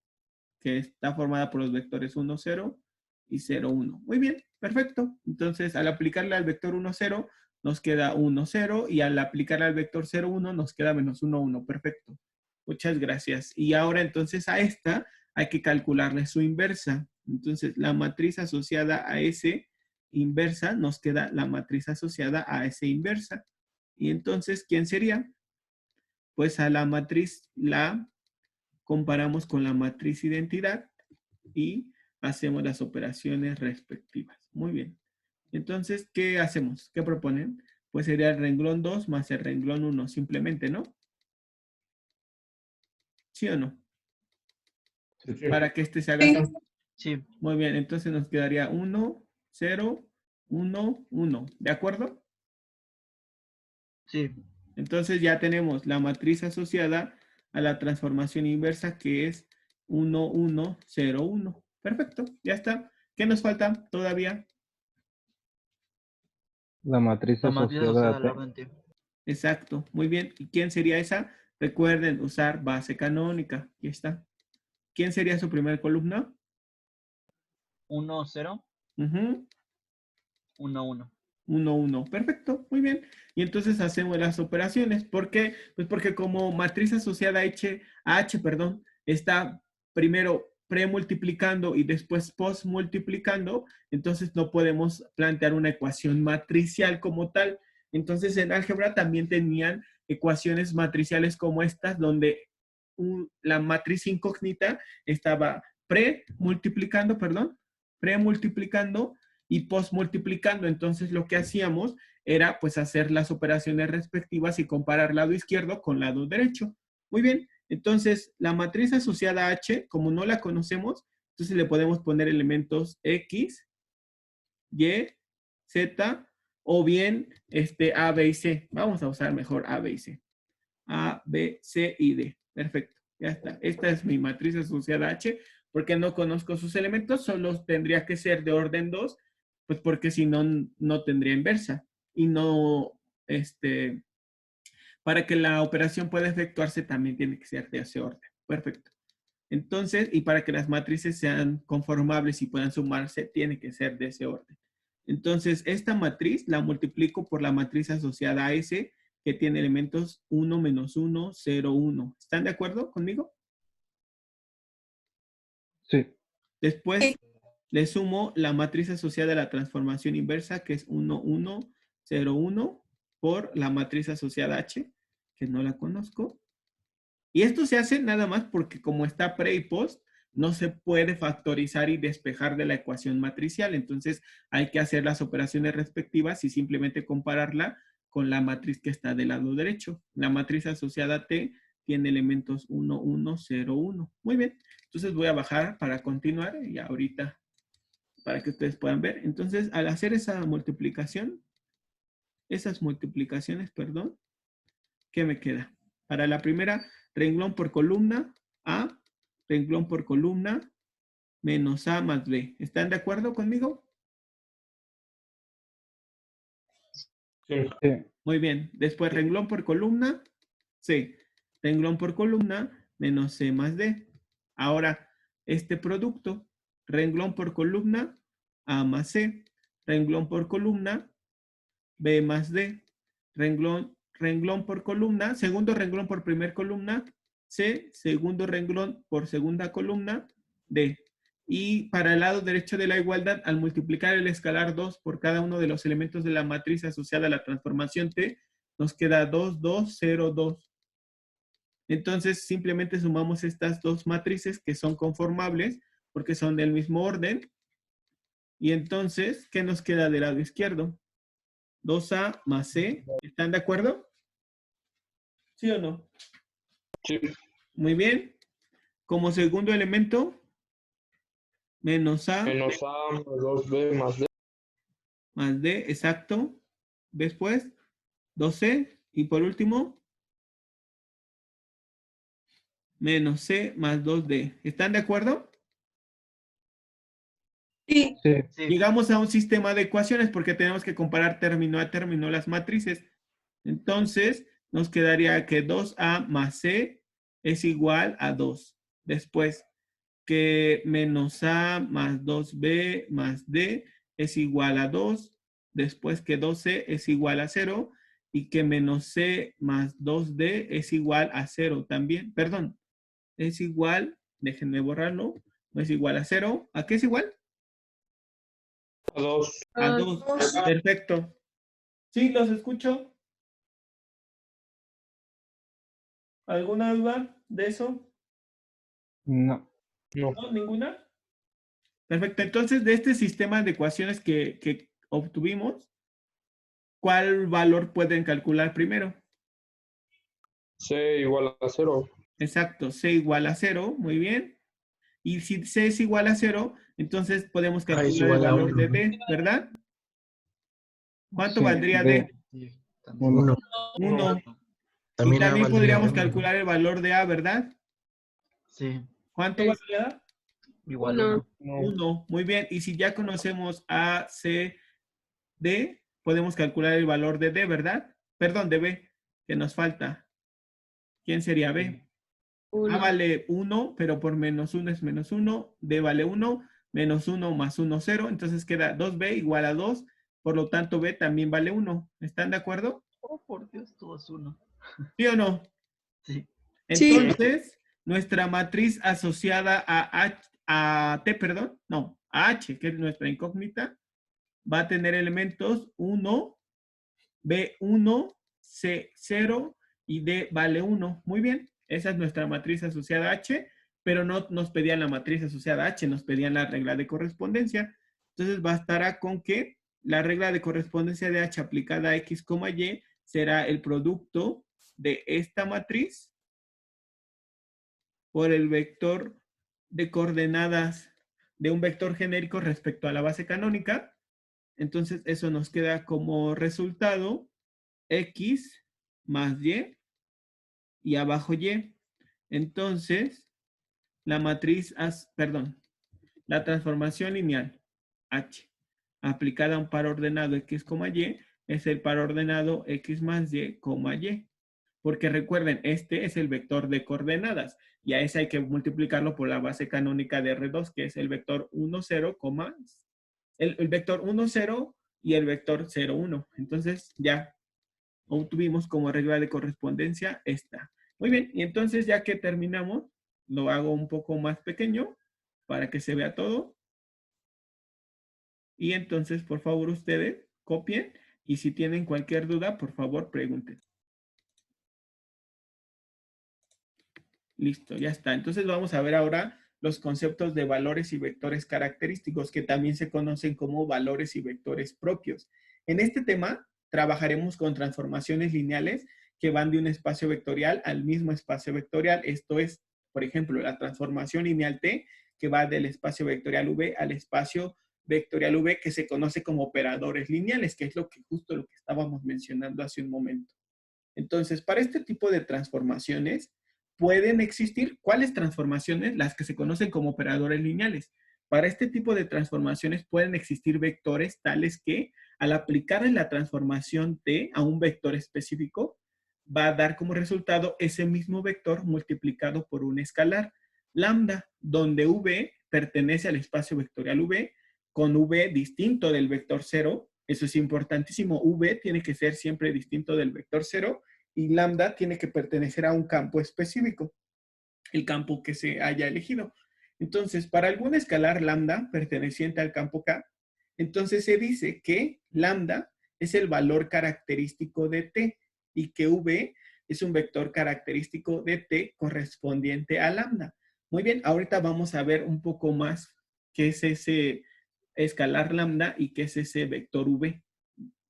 Speaker 1: que está formada por los vectores 1, 0 y 0, 1. Muy bien, perfecto. Entonces, al aplicarle al vector 1, 0, nos queda 1, 0, y al aplicarle al vector 0, 1, nos queda menos 1, 1. Perfecto. Muchas gracias. Y ahora, entonces, a esta hay que calcularle su inversa. Entonces, la matriz asociada a S inversa, nos queda la matriz asociada a S inversa. Y entonces, ¿quién sería? Pues a la matriz la comparamos con la matriz identidad y hacemos las operaciones respectivas. Muy bien. Entonces, ¿qué hacemos? ¿Qué proponen? Pues sería el renglón 2 más el renglón 1, simplemente, ¿no? ¿Sí o no?
Speaker 2: Sí.
Speaker 1: Para que este se haga.
Speaker 6: Sí.
Speaker 4: Sí.
Speaker 1: Muy bien, entonces nos quedaría 1, 0, 1, 1. ¿De acuerdo?
Speaker 4: Sí.
Speaker 1: Entonces ya tenemos la matriz asociada a la transformación inversa que es 1, 1, 0, 1. Perfecto, ya está. ¿Qué nos falta todavía?
Speaker 3: La matriz
Speaker 4: La matriz
Speaker 3: asociada
Speaker 4: asociada
Speaker 3: a
Speaker 4: al
Speaker 3: T.
Speaker 4: orden T.
Speaker 1: Exacto, muy bien. ¿Y quién sería esa? Recuerden usar base canónica. Aquí está. ¿Quién sería su primera columna?
Speaker 4: 1, 0,
Speaker 1: Ujú,
Speaker 4: 1, 1.
Speaker 1: 1, 1. Perfecto, muy bien. Y entonces hacemos las operaciones. ¿Por qué? Pues porque como matriz asociada a H, está primero premultiplicando y después postmultiplicando, entonces no podemos plantear una ecuación matricial como tal. Entonces en álgebra también tenían ecuaciones matriciales como estas, donde la matriz incógnita estaba premultiplicando y postmultiplicando. Entonces lo que hacíamos era pues hacer las operaciones respectivas y comparar lado izquierdo con lado derecho. Muy bien, entonces la matriz asociada a H, como no la conocemos, entonces le podemos poner elementos X, Y, Z, o bien A, B y C. Vamos a usar mejor A, B y C. A, B, C y D. Perfecto, ya está. Esta es mi matriz asociada a H, porque no conozco sus elementos, solo tendría que ser de orden 2, pues porque si no, no tendría inversa. Y no, para que la operación pueda efectuarse también tiene que ser de ese orden. Perfecto. Entonces, y para que las matrices sean conformables y puedan sumarse, tiene que ser de ese orden. Entonces, esta matriz la multiplico por la matriz asociada a S, que tiene elementos 1, menos 1, 0, 1. ¿Están de acuerdo conmigo?
Speaker 3: Sí.
Speaker 1: Después le sumo la matriz asociada a la transformación inversa, que es 1, 1, 0, 1, por la matriz asociada H, que no la conozco. Y esto se hace nada más porque como está pre y post, no se puede factorizar y despejar de la ecuación matricial. Entonces hay que hacer las operaciones respectivas y simplemente compararla con la matriz que está del lado derecho. La matriz asociada a T tiene elementos 1, 1, 0, 1. Muy bien. Entonces voy a bajar para continuar y ahorita para que ustedes puedan ver. Entonces al hacer esa multiplicación, esas multiplicaciones, perdón, ¿qué me queda? Para la primera, renglón por columna, A, renglón por columna, menos A más B. ¿Están de acuerdo conmigo?
Speaker 2: Sí.
Speaker 3: Sí.
Speaker 1: Muy bien. Después, renglón por columna, C. Renglón por columna, menos C más D. Ahora, este producto, renglón por columna, A más C. Renglón por columna, B más D. Renglón por columna, segundo renglón por primer columna, C, segundo renglón por segunda columna, D. Y para el lado derecho de la igualdad, al multiplicar el escalar 2 por cada uno de los elementos de la matriz asociada a la transformación T, nos queda 2, 2, 0, 2. Entonces, simplemente sumamos estas dos matrices que son conformables porque son del mismo orden. Y entonces, ¿qué nos queda del lado izquierdo? 2A más C. ¿Están de acuerdo? ¿Sí o no?
Speaker 2: Sí.
Speaker 1: Muy bien. Como segundo elemento, menos A
Speaker 2: Menos A más 2B más D.
Speaker 1: más D, exacto. Después, 2C. Y por último, menos C más 2D. ¿Están de acuerdo?
Speaker 6: Sí.
Speaker 3: Sí.
Speaker 4: Sí.
Speaker 1: Llegamos a un sistema de ecuaciones porque tenemos que comparar término a término las matrices. Entonces, nos quedaría que 2A más C es igual a 2. Después, que menos A más 2B más D es igual a 2. Después que 2C es igual a 0. Y que menos C más 2D es igual a 0 también. Perdón, es igual, déjenme borrarlo, no es igual a 0. ¿A qué es igual?
Speaker 2: A 2.
Speaker 1: A 2. Perfecto. Sí, los escucho. ¿Alguna duda de eso?
Speaker 3: No.
Speaker 2: No.
Speaker 1: ¿No? ¿Ninguna? Perfecto. Entonces, de este sistema de ecuaciones que obtuvimos, ¿cuál valor pueden calcular primero?
Speaker 2: C igual a 0.
Speaker 1: Exacto, C igual a 0. Muy bien. Y si C es igual a 0, entonces podemos calcular el
Speaker 8: igual a
Speaker 1: valor
Speaker 8: 1.
Speaker 1: de D, ¿verdad? ¿Cuánto
Speaker 3: Sí,
Speaker 1: valdría
Speaker 3: D.
Speaker 1: D?
Speaker 4: Sí, también.
Speaker 8: 1.
Speaker 1: 1. Y
Speaker 8: También A
Speaker 1: también
Speaker 8: valdría
Speaker 1: podríamos
Speaker 8: 1.
Speaker 1: calcular el valor de A, ¿verdad?
Speaker 4: Sí,
Speaker 1: ¿Cuánto valdría A?
Speaker 4: igual
Speaker 7: Uno.
Speaker 4: 1.
Speaker 1: 1. Muy bien. Y si ya conocemos A, C, D, podemos calcular el valor de D, ¿verdad? Perdón, de B, que nos falta. ¿Quién sería B? A
Speaker 7: Uno.
Speaker 1: vale 1, pero por menos 1 es menos 1. D vale 1, menos 1 más 1, 0. Entonces queda 2B igual a 2. Por lo tanto, B también vale 1. ¿Están de acuerdo?
Speaker 4: Oh, por Dios, todo es 1.
Speaker 1: ¿Sí o no?
Speaker 4: Sí.
Speaker 1: Entonces, nuestra matriz asociada a T, perdón, no, a H, que es nuestra incógnita, va a tener elementos 1, B1, C0 y D vale 1. Muy bien, esa es nuestra matriz asociada a H, pero no nos pedían la matriz asociada a H, nos pedían la regla de correspondencia. Entonces bastará con que la regla de correspondencia de H aplicada a X, Y será el producto de esta matriz por el vector de coordenadas de un vector genérico respecto a la base canónica. Entonces eso nos queda como resultado X más y abajo Y. Entonces, la matriz, la transformación lineal H aplicada a un par ordenado X, Y es el par ordenado X más Y, Y. Porque recuerden, este es el vector de coordenadas y a ese hay que multiplicarlo por la base canónica de R2, que es el vector 1, 0, el vector 1, 0 y el vector 0, 1. Entonces ya obtuvimos como regla de correspondencia esta. Muy bien, y entonces ya que terminamos, lo hago un poco más pequeño para que se vea todo. Y entonces, por favor, ustedes copien y si tienen cualquier duda, por favor, pregunten. Listo, ya está. Entonces vamos a ver ahora los conceptos de valores y vectores característicos, que también se conocen como valores y vectores propios. En este tema trabajaremos con transformaciones lineales que van de un espacio vectorial al mismo espacio vectorial. Esto es, por ejemplo, la transformación lineal T, que va del espacio vectorial V al espacio vectorial V, que se conoce como operadores lineales, que es justo lo que estábamos mencionando hace un momento. Entonces, para este tipo de transformaciones, pueden existir, ¿cuáles transformaciones? Las que se conocen como operadores lineales. Para este tipo de transformaciones pueden existir vectores tales que, al aplicar en la transformación T a un vector específico, va a dar como resultado ese mismo vector multiplicado por un escalar lambda, donde V pertenece al espacio vectorial V, con V distinto del vector 0. Eso es importantísimo. V tiene que ser siempre distinto del vector 0 y lambda tiene que pertenecer a un campo específico, el campo que se haya elegido. Entonces, para algún escalar lambda perteneciente al campo K, entonces se dice que lambda es el valor característico de T y que V es un vector característico de T correspondiente a lambda. Muy bien, ahorita vamos a ver un poco más qué es ese escalar lambda y qué es ese vector V.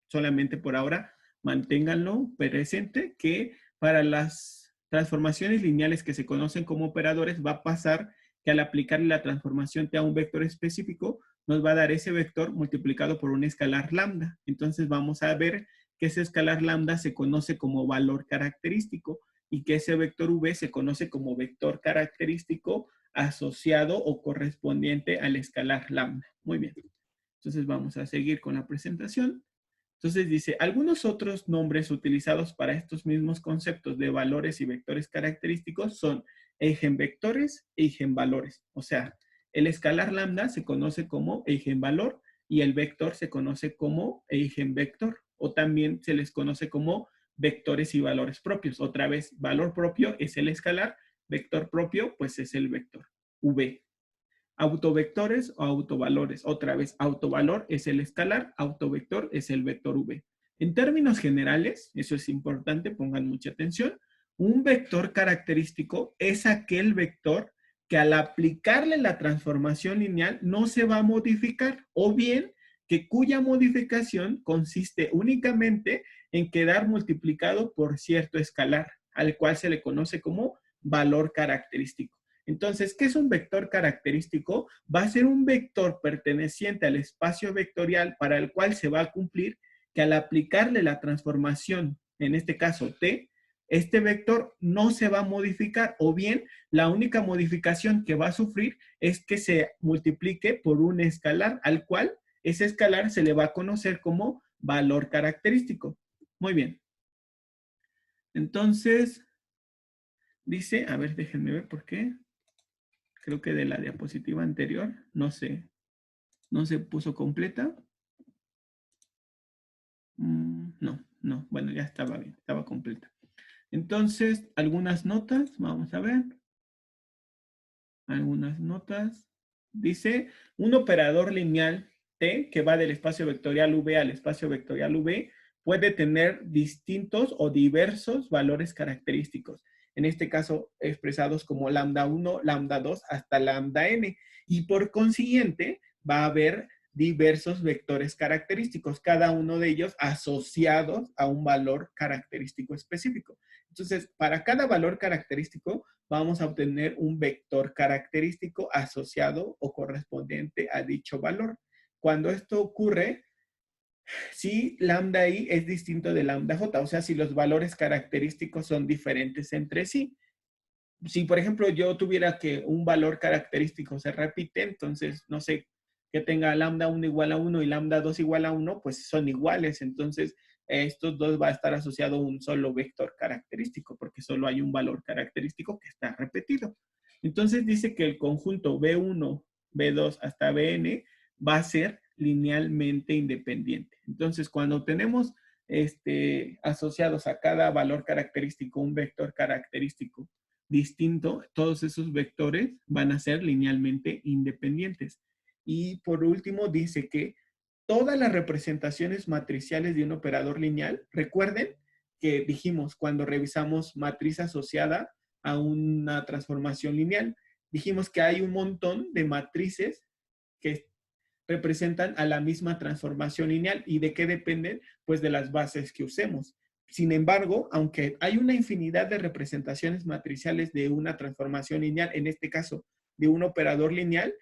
Speaker 1: Solamente por ahora manténganlo presente, que para las transformaciones lineales que se conocen como operadores va a pasar que al aplicarle la transformación T a un vector específico, nos va a dar ese vector multiplicado por un escalar lambda. Entonces vamos a ver que ese escalar lambda se conoce como valor característico y que ese vector V se conoce como vector característico asociado o correspondiente al escalar lambda. Muy bien. Entonces vamos a seguir con la presentación. Entonces dice, algunos otros nombres utilizados para estos mismos conceptos de valores y vectores característicos son eigenvectores e eigenvalores. O sea, el escalar lambda se conoce como eigenvalor y el vector se conoce como eigenvector, o también se les conoce como vectores y valores propios. Otra vez, valor propio es el escalar, vector propio pues es el vector, V. Autovectores o autovalores. Otra vez, autovalor es el escalar, autovector es el vector V. En términos generales, eso es importante, pongan mucha atención, un vector característico es aquel vector que al aplicarle la transformación lineal no se va a modificar, o bien que cuya modificación consiste únicamente en quedar multiplicado por cierto escalar, al cual se le conoce como valor característico. Entonces, ¿qué es un vector característico? Va a ser un vector perteneciente al espacio vectorial para el cual se va a cumplir que al aplicarle la transformación, en este caso T, este vector no se va a modificar, o bien la única modificación que va a sufrir es que se multiplique por un escalar, al cual ese escalar se le va a conocer como valor característico. Muy bien. Entonces, dice, a ver, déjenme ver por qué. Creo que de la diapositiva anterior no se puso completa. No, bueno, ya estaba bien, estaba completa. Entonces, algunas notas, vamos a ver. Algunas notas. Dice, un operador lineal T que va del espacio vectorial V al espacio vectorial V puede tener distintos o diversos valores característicos. En este caso, expresados como lambda 1, lambda 2, hasta lambda n. Y por consiguiente, va a haber diversos vectores característicos, cada uno de ellos asociados a un valor característico específico. Entonces, para cada valor característico, vamos a obtener un vector característico asociado o correspondiente a dicho valor. Cuando esto ocurre, si lambda i es distinto de lambda j, o sea, si los valores característicos son diferentes entre sí. Si, por ejemplo, yo tuviera que un valor característico se repite, entonces, no sé, que tenga lambda 1 igual a 1 y lambda 2 igual a 1, pues son iguales. Entonces, estos dos va a estar asociado a un solo vector característico, porque solo hay un valor característico que está repetido. Entonces, dice que el conjunto B1, B2 hasta Bn va a ser linealmente independiente. Entonces, cuando tenemos asociados a cada valor característico un vector característico distinto, todos esos vectores van a ser linealmente independientes. Y por último dice que todas las representaciones matriciales de un operador lineal, recuerden que dijimos cuando revisamos matriz asociada, a una transformación lineal. Dijimos que hay un montón de matrices que representan a la misma transformación lineal. ¿Y de qué dependen? Pues de las bases que usemos. Sin embargo, aunque hay una infinidad de representaciones matriciales de una transformación lineal, en este caso de un operador lineal,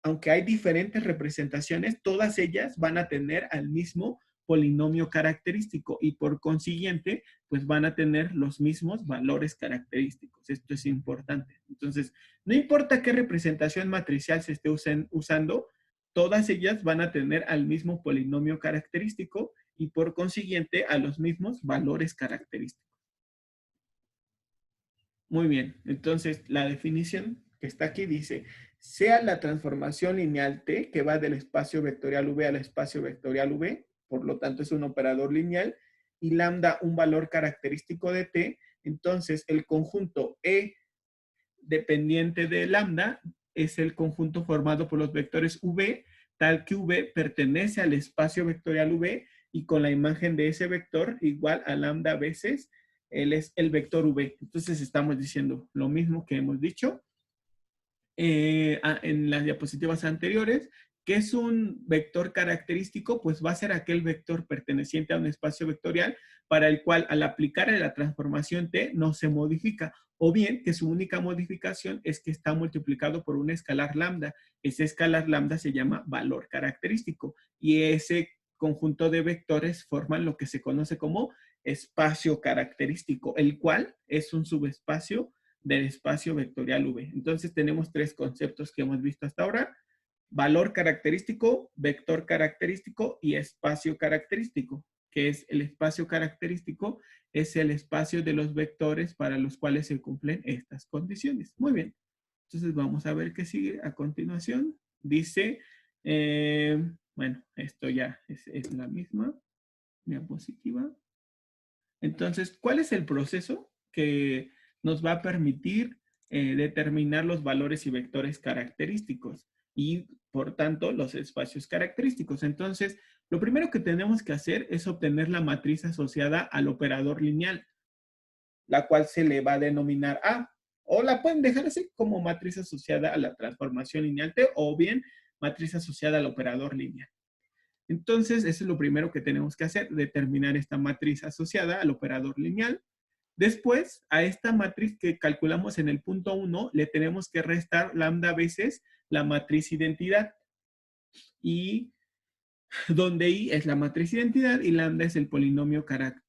Speaker 1: aunque hay diferentes representaciones, todas ellas van a tener al mismo polinomio característico y por consiguiente, pues van a tener los mismos valores característicos. Esto es importante. Entonces, no importa qué representación matricial se esté usando, todas ellas van a tener al mismo polinomio característico y por consiguiente a los mismos valores característicos. Muy bien, entonces la definición que está aquí dice, sea la transformación lineal T que va del espacio vectorial V al espacio vectorial V, por lo tanto es un operador lineal, y lambda un valor característico de T, entonces el conjunto E dependiente de lambda es el conjunto formado por los vectores V, tal que V pertenece al espacio vectorial V y con la imagen de ese vector igual a lambda veces él es el vector V. Entonces estamos diciendo lo mismo que hemos dicho en las diapositivas anteriores, que es un vector característico, pues va a ser aquel vector perteneciente a un espacio vectorial para el cual al aplicar la transformación T no se modifica, o bien que su única modificación es que está multiplicado por un escalar lambda. Ese escalar lambda se llama valor característico y ese conjunto de vectores forman lo que se conoce como espacio característico, el cual es un subespacio del espacio vectorial V. Entonces tenemos tres conceptos que hemos visto hasta ahora: valor característico, vector característico y espacio característico, que es el espacio característico, es el espacio de los vectores para los cuales se cumplen estas condiciones. Muy bien. Entonces vamos a ver qué sigue a continuación. Dice, bueno, esto ya es la misma diapositiva. Entonces, ¿cuál es el proceso que nos va a permitir determinar los valores y vectores característicos y, por tanto, los espacios característicos? Entonces, lo primero que tenemos que hacer es obtener la matriz asociada al operador lineal, la cual se le va a denominar A, o la pueden dejar así como matriz asociada a la transformación lineal T, o bien matriz asociada al operador lineal. Entonces, eso es lo primero que tenemos que hacer, determinar esta matriz asociada al operador lineal. Después, a esta matriz que calculamos en el punto 1, le tenemos que restar lambda veces la matriz identidad. Y donde I es la matriz identidad y lambda es el polinomio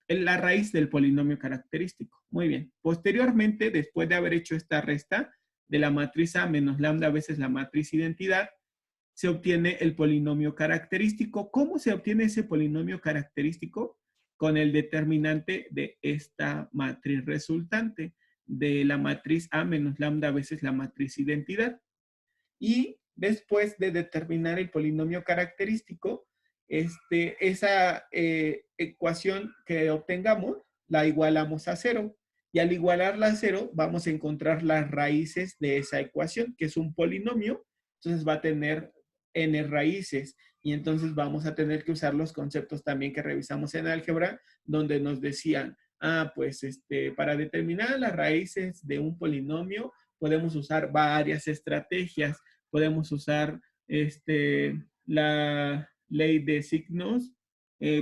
Speaker 1: la raíz del polinomio característico. Muy bien. Posteriormente, después de haber hecho esta resta de la matriz A menos lambda veces la matriz identidad, se obtiene el polinomio característico. ¿Cómo se obtiene ese polinomio característico? Con el determinante de esta matriz resultante, de la matriz A menos lambda veces la matriz identidad. Y después de determinar el polinomio característico, esa ecuación que obtengamos la igualamos a 0. Y al igualarla a 0, vamos a encontrar las raíces de esa ecuación, que es un polinomio. Entonces va a tener n raíces. Y entonces vamos a tener que usar los conceptos también que revisamos en álgebra, donde nos decían, pues para determinar las raíces de un polinomio, podemos usar varias estrategias. Podemos usar la ley de signos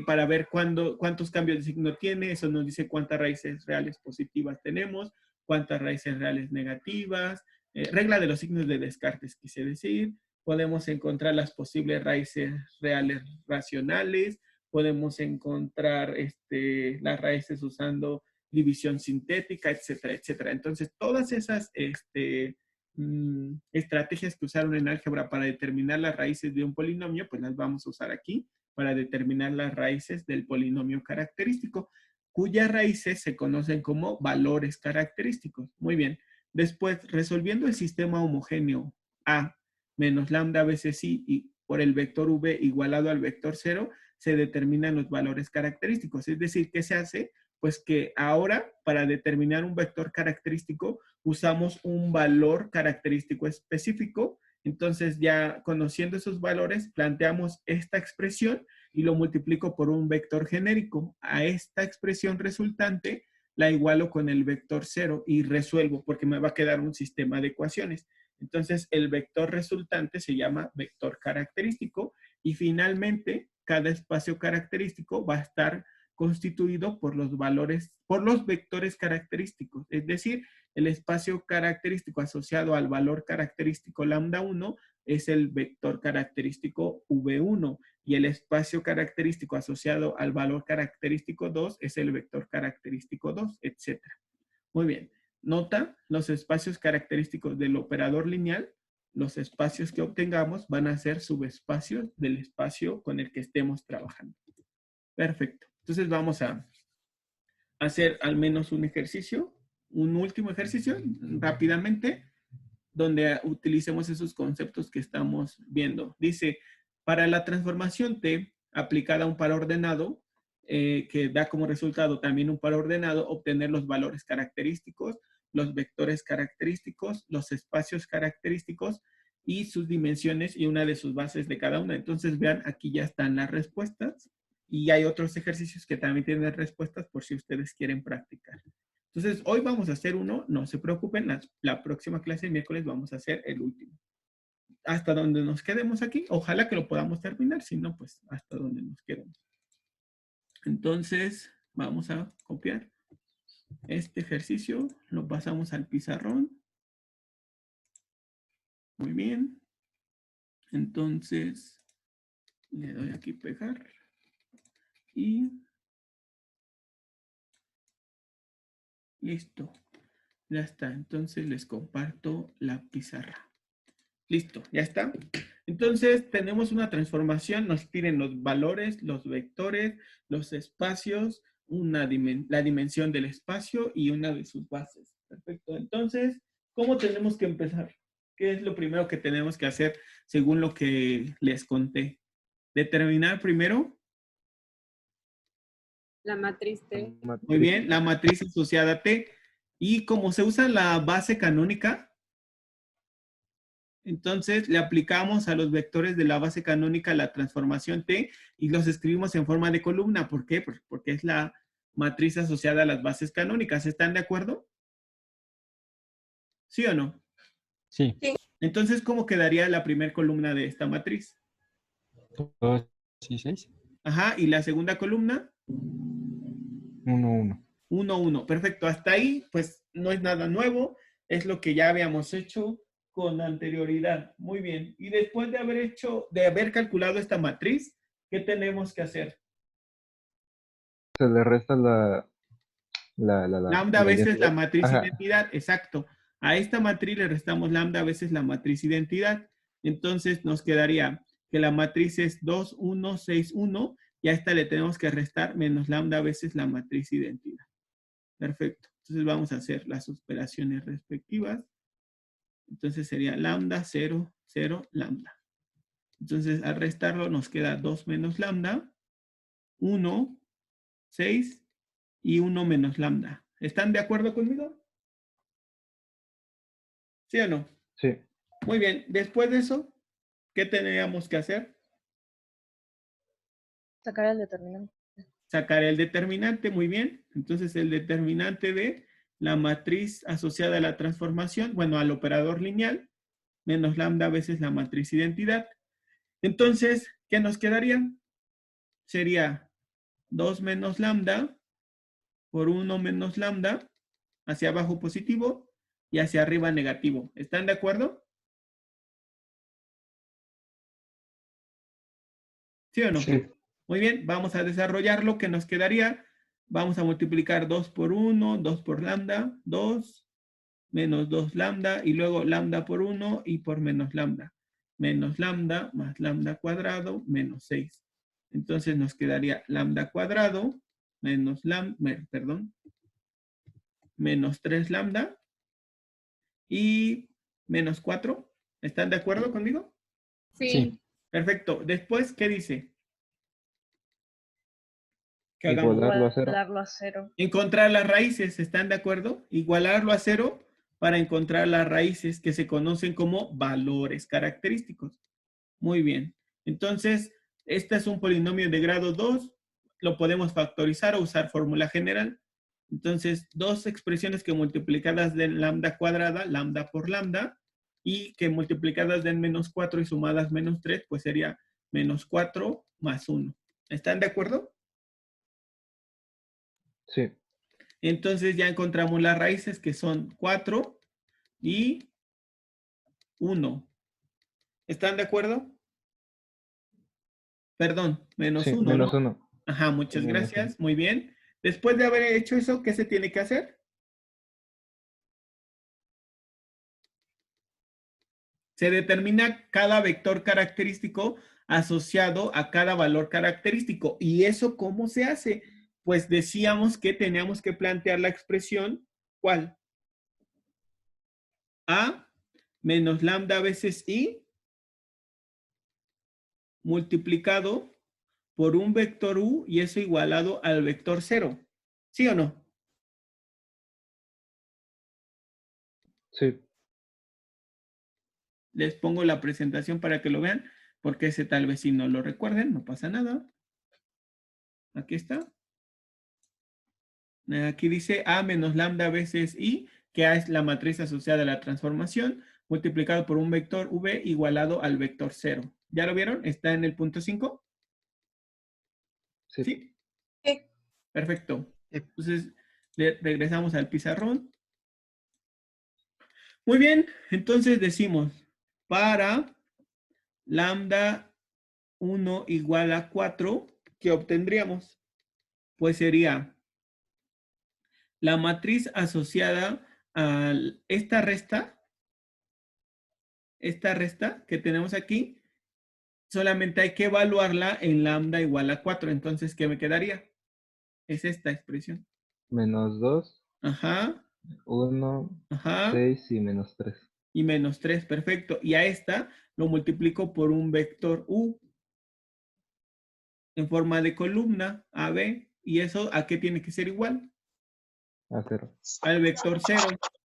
Speaker 1: para ver cuántos cambios de signo tiene. Eso nos dice cuántas raíces reales positivas tenemos, cuántas raíces reales negativas. Regla de los signos de Descartes, quise decir. Podemos encontrar las posibles raíces reales racionales. Podemos encontrar las raíces usando división sintética, etcétera, etcétera. Entonces, todas esas estrategias que usaron en álgebra para determinar las raíces de un polinomio, pues las vamos a usar aquí para determinar las raíces del polinomio característico, cuyas raíces se conocen como valores característicos. Muy bien. Después, resolviendo el sistema homogéneo A menos lambda veces I y por el vector V igualado al vector 0, se determinan los valores característicos. Es decir, ¿qué se hace? Pues que ahora, para determinar un vector característico, usamos un valor característico específico. Entonces, ya conociendo esos valores, planteamos esta expresión y lo multiplico por un vector genérico. A esta expresión resultante la igualo con el vector 0 y resuelvo porque me va a quedar un sistema de ecuaciones. Entonces, el vector resultante se llama vector característico y finalmente cada espacio característico va a estar constituido por los valores, por los vectores característicos. Es decir, el espacio característico asociado al valor característico lambda 1 es el vector característico V1 y el espacio característico asociado al valor característico 2 es el vector característico 2, etc. Muy bien. Nota, los espacios característicos del operador lineal, los espacios que obtengamos van a ser subespacios del espacio con el que estemos trabajando. Perfecto. Entonces vamos a hacer al menos un ejercicio, un último ejercicio, rápidamente, donde utilicemos esos conceptos que estamos viendo. Dice, para la transformación T aplicada a un par ordenado, que da como resultado también un par ordenado, obtener los valores característicos, los vectores característicos, los espacios característicos y sus dimensiones y una de sus bases de cada una. Entonces vean, aquí ya están las respuestas y hay otros ejercicios que también tienen respuestas por si ustedes quieren practicar. Entonces, hoy vamos a hacer uno, no se preocupen, la próxima clase el miércoles vamos a hacer el último. Hasta donde nos quedemos aquí, ojalá que lo podamos terminar, si no, pues hasta donde nos quedemos. Entonces, vamos a copiar este ejercicio, lo pasamos al pizarrón. Muy bien. Entonces, le doy aquí pegar. Y listo. Ya está. Entonces les comparto la pizarra. Listo, ya está. Entonces tenemos una transformación. Nos piden los valores, los vectores, los espacios, la dimensión del espacio y una de sus bases. Perfecto. Entonces, ¿cómo tenemos que empezar? ¿Qué es lo primero que tenemos que hacer según lo que les conté? Determinar primero.
Speaker 7: La matriz T.
Speaker 1: Muy bien, la matriz asociada a T. Y como se usa la base canónica, entonces le aplicamos a los vectores de la base canónica la transformación T y los escribimos en forma de columna. ¿Por qué? Porque es la matriz asociada a las bases canónicas. ¿Están de acuerdo? ¿Sí o no?
Speaker 3: Sí.
Speaker 1: Entonces, ¿cómo quedaría la primera columna de esta matriz?
Speaker 3: 2 y 6.
Speaker 1: Ajá, ¿y la segunda columna?
Speaker 3: 1, 1.
Speaker 1: 1, 1. Perfecto. Hasta ahí, pues, no es nada nuevo. Es lo que ya habíamos hecho con anterioridad. Muy bien. Y después de haber calculado esta matriz, ¿qué tenemos que hacer?
Speaker 3: Se le resta
Speaker 1: Lambda veces
Speaker 3: identidad.
Speaker 1: la matriz
Speaker 3: Ajá.
Speaker 1: identidad. Exacto. A esta matriz le restamos lambda veces la matriz identidad. Entonces nos quedaría que la matriz es 2, 1, 6, 1. Y a esta le tenemos que restar menos lambda veces la matriz identidad. Perfecto. Entonces vamos a hacer las operaciones respectivas. Entonces sería lambda, 0, 0, lambda. Entonces al restarlo nos queda 2 menos lambda, 1, 6 y 1 menos lambda. ¿Están de acuerdo conmigo? ¿Sí o no?
Speaker 3: Sí.
Speaker 1: Muy bien. Después de eso, ¿qué teníamos que hacer?
Speaker 5: Sacar el determinante.
Speaker 1: Sacar el determinante, muy bien. Entonces el determinante de la matriz asociada a la transformación, bueno, al operador lineal, menos lambda veces la matriz identidad. Entonces, ¿qué nos quedaría? Sería 2 menos lambda por 1 menos lambda, hacia abajo positivo y hacia arriba negativo. ¿Están de acuerdo? ¿Sí o no?
Speaker 2: Sí.
Speaker 1: Muy bien, vamos a desarrollar lo que nos quedaría. Vamos a multiplicar 2 por 1, 2 por lambda, 2, menos 2 lambda, y luego lambda por 1 y por menos lambda. Menos lambda más lambda cuadrado menos 6. Entonces nos quedaría lambda cuadrado menos menos 3 lambda y menos 4. ¿Están de acuerdo conmigo?
Speaker 7: Sí.
Speaker 3: Sí.
Speaker 1: Perfecto. Después, ¿qué dice? Que hagamos.
Speaker 3: Igualarlo a 0.
Speaker 5: Igualarlo a 0.
Speaker 1: Encontrar las raíces, ¿están de acuerdo? Igualarlo a 0 para encontrar las raíces que se conocen como valores característicos. Muy bien. Entonces, este es un polinomio de grado 2. Lo podemos factorizar o usar fórmula general. Entonces, dos expresiones que multiplicadas den lambda cuadrada, lambda por lambda, y que multiplicadas den menos 4 y sumadas menos 3, pues sería menos 4 más 1. ¿Están de acuerdo?
Speaker 3: Sí.
Speaker 1: Entonces ya encontramos las raíces que son 4 y 1. ¿Están de acuerdo? Perdón, menos
Speaker 3: Sí,
Speaker 1: 1,
Speaker 3: menos
Speaker 1: ¿no?
Speaker 3: 1.
Speaker 1: Ajá, muchas
Speaker 3: Menos
Speaker 1: gracias. Muy bien. Después de haber hecho eso, ¿qué se tiene que hacer? Se determina cada vector característico asociado a cada valor característico. ¿Y eso cómo se hace? Pues decíamos que teníamos que plantear la expresión, ¿cuál? A menos lambda veces I multiplicado por un vector U y eso igualado al vector 0. ¿Sí o no?
Speaker 3: Sí.
Speaker 1: Les pongo la presentación para que lo vean, porque ese tal vez si no lo recuerden, no pasa nada. Aquí está. Aquí dice A menos lambda veces I, que A es la matriz asociada a la transformación, multiplicado por un vector V igualado al vector 0. ¿Ya lo vieron? ¿Está en el punto 5?
Speaker 3: Sí.
Speaker 1: ¿Sí?
Speaker 6: Sí.
Speaker 1: Perfecto. Entonces, regresamos al pizarrón. Muy bien, entonces decimos, para lambda 1 igual a 4, ¿qué obtendríamos? Pues sería la matriz asociada a esta resta que tenemos aquí, solamente hay que evaluarla en lambda igual a 4. Entonces, ¿qué me quedaría? Es esta expresión.
Speaker 3: Menos 2,
Speaker 1: Ajá,
Speaker 3: 1,
Speaker 1: ajá,
Speaker 3: 6 y menos 3.
Speaker 1: y menos 3, perfecto. Y a esta lo multiplico por un vector U en forma de columna, AB. ¿Y eso a qué tiene que ser igual?
Speaker 3: A 0.
Speaker 1: Al vector 0.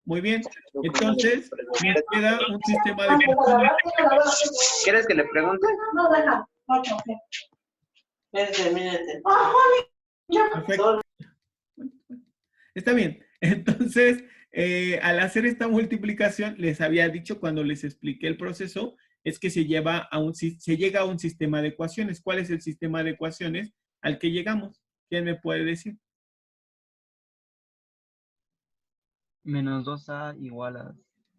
Speaker 1: Muy bien. Entonces, nos queda un sistema de ecuaciones.
Speaker 8: ¿Quieres que le pregunte?
Speaker 9: No, deja.
Speaker 1: Perfecto. Está bien. Entonces, al hacer esta multiplicación, les había dicho cuando les expliqué el proceso, es que se llega a un sistema de ecuaciones. ¿Cuál es el sistema de ecuaciones al que llegamos? ¿Quién me puede decir?
Speaker 4: Menos 2a igual a...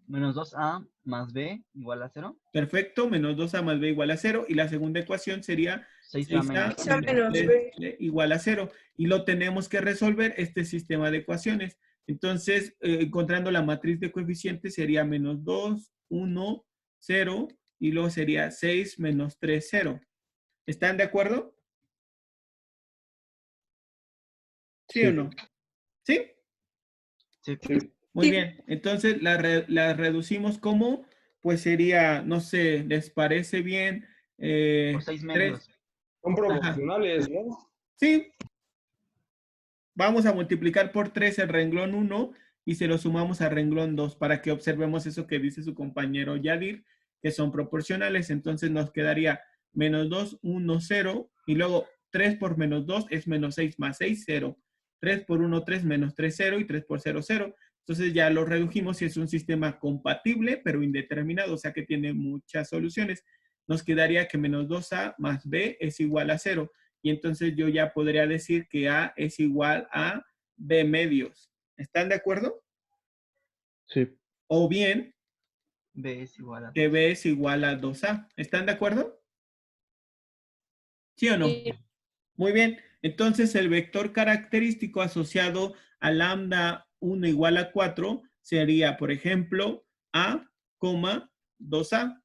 Speaker 4: Menos 2a más b igual a 0.
Speaker 1: Perfecto, menos 2a más b igual a 0. Y la segunda ecuación sería
Speaker 4: 6a menos
Speaker 1: 6a menos
Speaker 6: menos
Speaker 1: 3 igual a 0. Y lo tenemos que resolver este sistema de ecuaciones. Entonces, encontrando la matriz de coeficientes sería menos 2, 1, 0. Y luego sería 6 menos 3, 0. ¿Están de acuerdo? ¿Sí o no? ¿Sí?
Speaker 4: Sí.
Speaker 1: Muy
Speaker 6: Sí.
Speaker 1: bien. Entonces, la reducimos como, pues sería, no sé, ¿les parece bien?
Speaker 4: Por 6
Speaker 1: 3.
Speaker 4: medios.
Speaker 2: Son proporcionales, ¿no?
Speaker 1: Sí. Vamos a multiplicar por 3 el renglón 1 y se lo sumamos al renglón 2 para que observemos eso que dice su compañero Yadir, que son proporcionales. Entonces nos quedaría menos 2, 1, 0 y luego 3 por menos 2 es menos 6 más 6, 0. 3 por 1, 3 menos 3, 0 y 3 por 0, 0. Entonces ya lo redujimos y es un sistema compatible pero indeterminado, o sea que tiene muchas soluciones. Nos quedaría que menos 2a más b es igual a 0. Y entonces yo ya podría decir que A es igual a B medios. ¿Están de acuerdo?
Speaker 3: Sí.
Speaker 1: O bien
Speaker 4: b es igual a...
Speaker 1: que B es igual a 2A. ¿Están de acuerdo? ¿Sí o no?
Speaker 7: Sí.
Speaker 1: Muy bien. Entonces el vector característico asociado a lambda 1 igual a 4 sería, por ejemplo, A, 2A.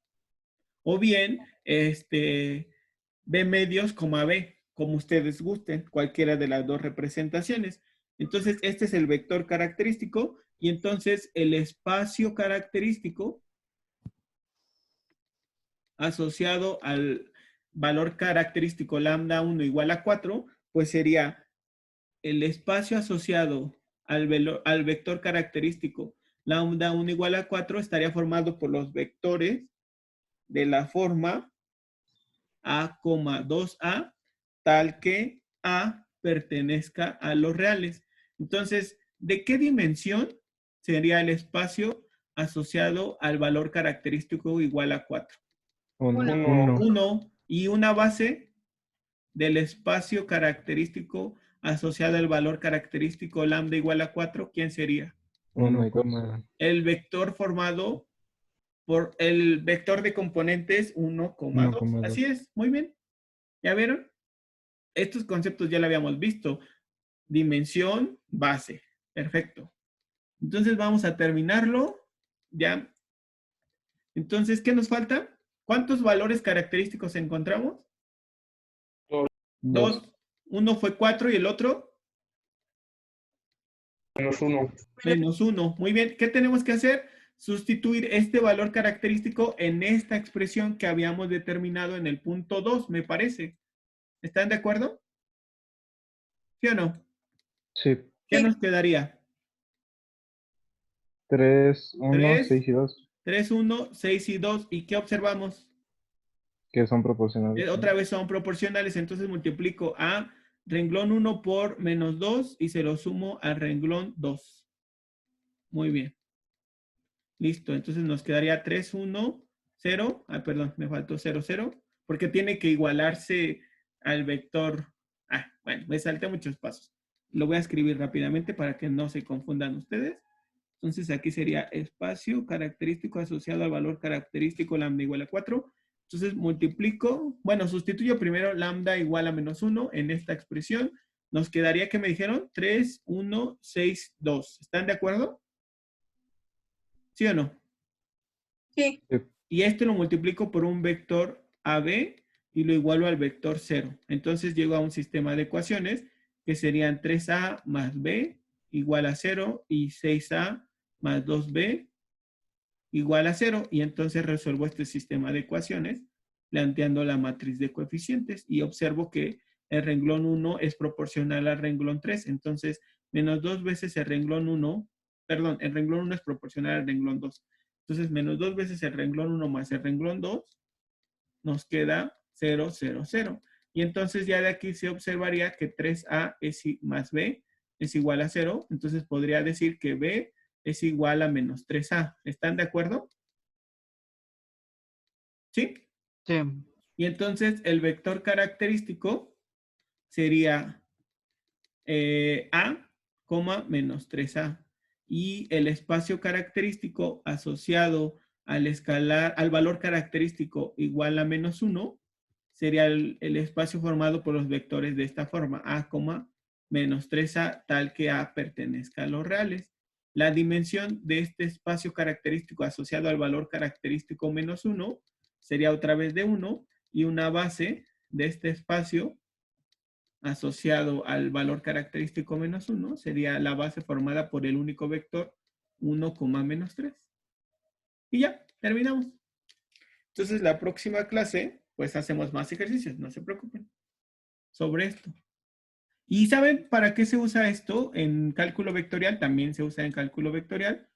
Speaker 1: O bien, B medios, B, como ustedes gusten, cualquiera de las dos representaciones. Entonces, este es el vector característico y entonces el espacio característico asociado al valor característico lambda 1 igual a 4, pues sería el espacio asociado al vector característico lambda 1 igual a 4 estaría formado por los vectores de la forma A, 2A, tal que A pertenezca a los reales. Entonces, ¿de qué dimensión sería el espacio asociado al valor característico igual a 4?
Speaker 3: 1.
Speaker 1: 1. Y una base del espacio característico asociado al valor característico lambda igual a 4, ¿quién sería?
Speaker 3: 1,
Speaker 1: El vector formado por el vector de componentes 1,2.
Speaker 3: 1,2.
Speaker 1: Así es, muy bien. ¿Ya vieron? Estos conceptos ya lo habíamos visto. Dimensión, base. Perfecto. Entonces vamos a terminarlo. Ya. Entonces, ¿qué nos falta? ¿Cuántos valores característicos encontramos? 2. Uno fue 4 y el otro
Speaker 2: -1.
Speaker 1: -1. Muy bien. ¿Qué tenemos que hacer? Sustituir este valor característico en esta expresión que habíamos determinado en el punto 2, me parece. ¿Están de acuerdo? ¿Sí o no?
Speaker 3: Sí.
Speaker 1: ¿Qué nos quedaría?
Speaker 3: 3, 1,
Speaker 1: 3.
Speaker 3: 6 y 2.
Speaker 1: 3, 1, 6 y 2. ¿Y qué observamos?
Speaker 3: Que son proporcionales.
Speaker 1: Otra vez son proporcionales, entonces multiplico a renglón 1 por -2 y se lo sumo al renglón 2. Muy bien. Listo, entonces nos quedaría 3, 1, 0. Ah, perdón, me faltó 0, 0, porque tiene que igualarse al vector. Ah, bueno, me salté muchos pasos. Lo voy a escribir rápidamente para que no se confundan ustedes. Entonces aquí sería espacio característico asociado al valor característico lambda igual a 4. Entonces multiplico, bueno, sustituyo primero lambda igual a -1 en esta expresión. Nos quedaría, ¿qué me dijeron? 3, 1, 6, 2. ¿Están de acuerdo? ¿Sí o no?
Speaker 6: Sí.
Speaker 1: Y esto lo multiplico por un vector AB y lo igualo al vector 0. Entonces llego a un sistema de ecuaciones que serían 3A más B igual a 0 y 6A más 2B igual a 0. Y entonces resuelvo este sistema de ecuaciones planteando la matriz de coeficientes y observo que el renglón 1 es proporcional al renglón 3. Entonces, -2 veces el renglón 1, perdón, el renglón 1 es proporcional al renglón 2. Entonces, -2 veces el renglón 1 más el renglón 2 nos queda 0, 0, 0. Y entonces ya de aquí se observaría que 3A más B es igual a 0. Entonces podría decir que B es igual a -3A. ¿Están de acuerdo? ¿Sí?
Speaker 4: Sí.
Speaker 1: Y entonces el vector característico sería A, -3A. Y el espacio característico asociado al valor característico igual a -1 sería el espacio formado por los vectores de esta forma, A, -3A, tal que A pertenezca a los reales. La dimensión de este espacio característico asociado al valor característico -1 sería otra vez de 1 y una base de este espacio asociado al valor característico -1 sería la base formada por el único vector 1, -3. Y ya, terminamos. Entonces la próxima clase, pues hacemos más ejercicios, no se preocupen, sobre esto. ¿Y saben para qué se usa esto en cálculo vectorial? También se usa en cálculo vectorial